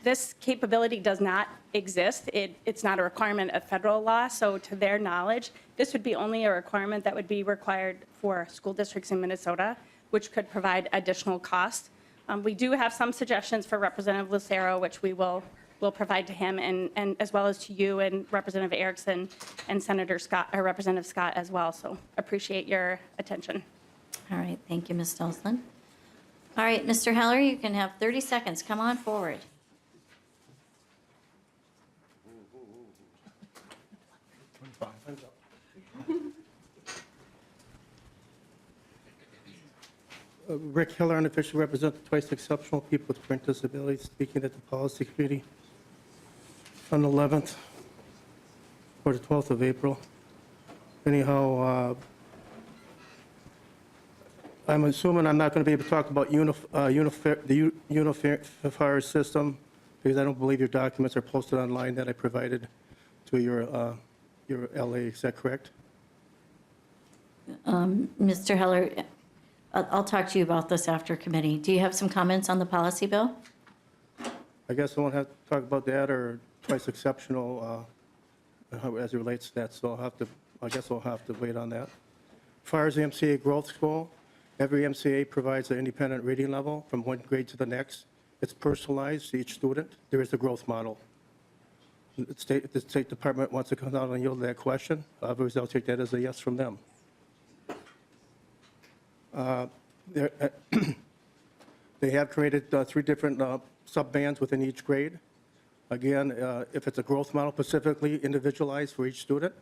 Speaker 7: this capability does not exist. It's not a requirement of federal law. So to their knowledge, this would be only a requirement that would be required for school districts in Minnesota, which could provide additional cost. We do have some suggestions for Representative Lucero, which we will provide to him, and as well as to you and Representative Erickson and Senator Scott, or Representative Scott as well. So appreciate your attention.
Speaker 13: All right, thank you, Ms. Tilson. All right, Mr. Heller, you can have 30 seconds. Come on forward.
Speaker 18: Rick Hiller, unofficial representative, twice exceptional people with print disabilities, speaking at the policy committee on the 11th or the 12th of April. Anyhow, I'm assuming I'm not going to be able to talk about the unifier system because I don't believe your documents are posted online that I provided to your LA. Is that correct?
Speaker 13: Mr. Heller, I'll talk to you about this after committee. Do you have some comments on the policy bill?
Speaker 18: I guess I won't have to talk about that or twice exceptional as it relates to that, so I guess I'll have to wait on that. As far as the MCA growth goal, every MCA provides an independent reading level from one grade to the next. It's personalized to each student. There is a growth model. If the State Department wants to come out and yield that question, otherwise I'll take that as a yes from them. They have created 3 different sub-bands within each grade. Again, if it's a growth model specifically individualized for each student,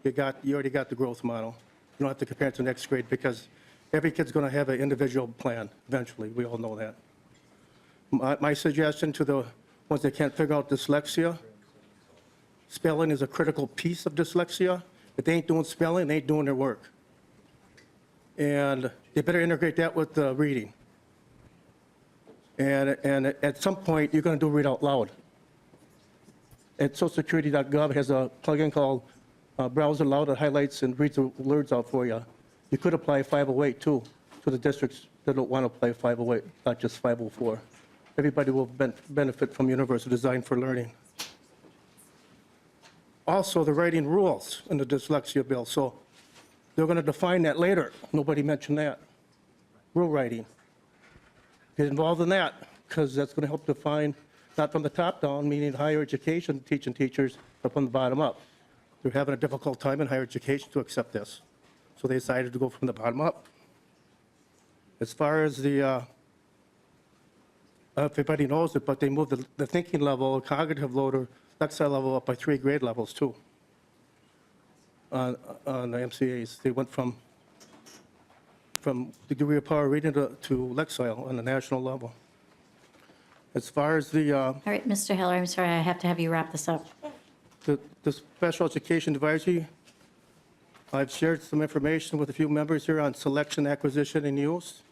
Speaker 18: you already got the growth model. You don't have to compare it to the next grade because every kid's going to have an individual plan eventually. We all know that. My suggestion to the ones that can't figure out dyslexia, spelling is a critical piece of dyslexia. If they ain't doing spelling, they ain't doing their work. And they better integrate that with the reading. And at some point, you're going to do read out loud. At socialsecurity.gov has a plugin called Browse Aloud that highlights and reads the words out for you. You could apply 508 too to the districts that don't want to apply 508, not just 504. Everybody will benefit from universal design for learning. Also, the writing rules in the dyslexia bill. So they're going to define that later. Nobody mentioned that. Rule writing. Get involved in that because that's going to help define, not from the top down, meaning higher education teaching teachers, but from the bottom up. They're having a difficult time in higher education to accept this. So they decided to go from the bottom up. As far as the, everybody knows it, but they moved the thinking level, cognitive load, or lexile level up by 3 grade levels too. On the MCAs, they went from degree of power reading to lexile on the national level. As far as the
Speaker 13: All right, Mr. Heller, I'm sorry, I have to have you wrap this up.
Speaker 18: the special education advisory, I've shared some information with a few members here on selection, acquisition, and use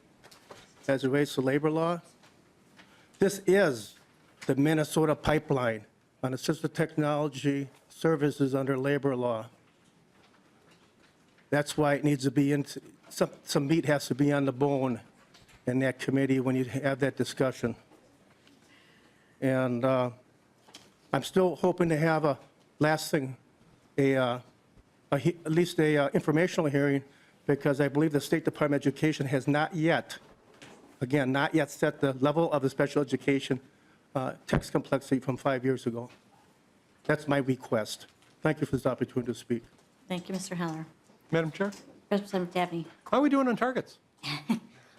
Speaker 18: as it relates to labor law. This is the Minnesota pipeline on assistive technology services under labor law. That's why it needs to be in, some meat has to be on the bone in that committee when you have that discussion. And I'm still hoping to have a last thing, at least a informational hearing, because I believe the State Department of Education has not yet again, not yet set the level of the special education text complexity from 5 years ago. That's my request. Thank you for this opportunity to speak.
Speaker 13: Thank you, Mr. Heller.
Speaker 11: Madam Chair,
Speaker 13: Representative Dabney.
Speaker 11: how are we doing on targets?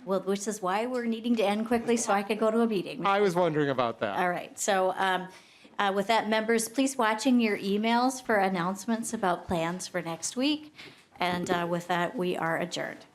Speaker 13: Well, which is why we're needing to end quickly so I could go to a meeting.
Speaker 11: I was wondering about that.
Speaker 13: All right, so with that, members, please watching your emails for announcements about plans for next week. And with that, we are adjourned.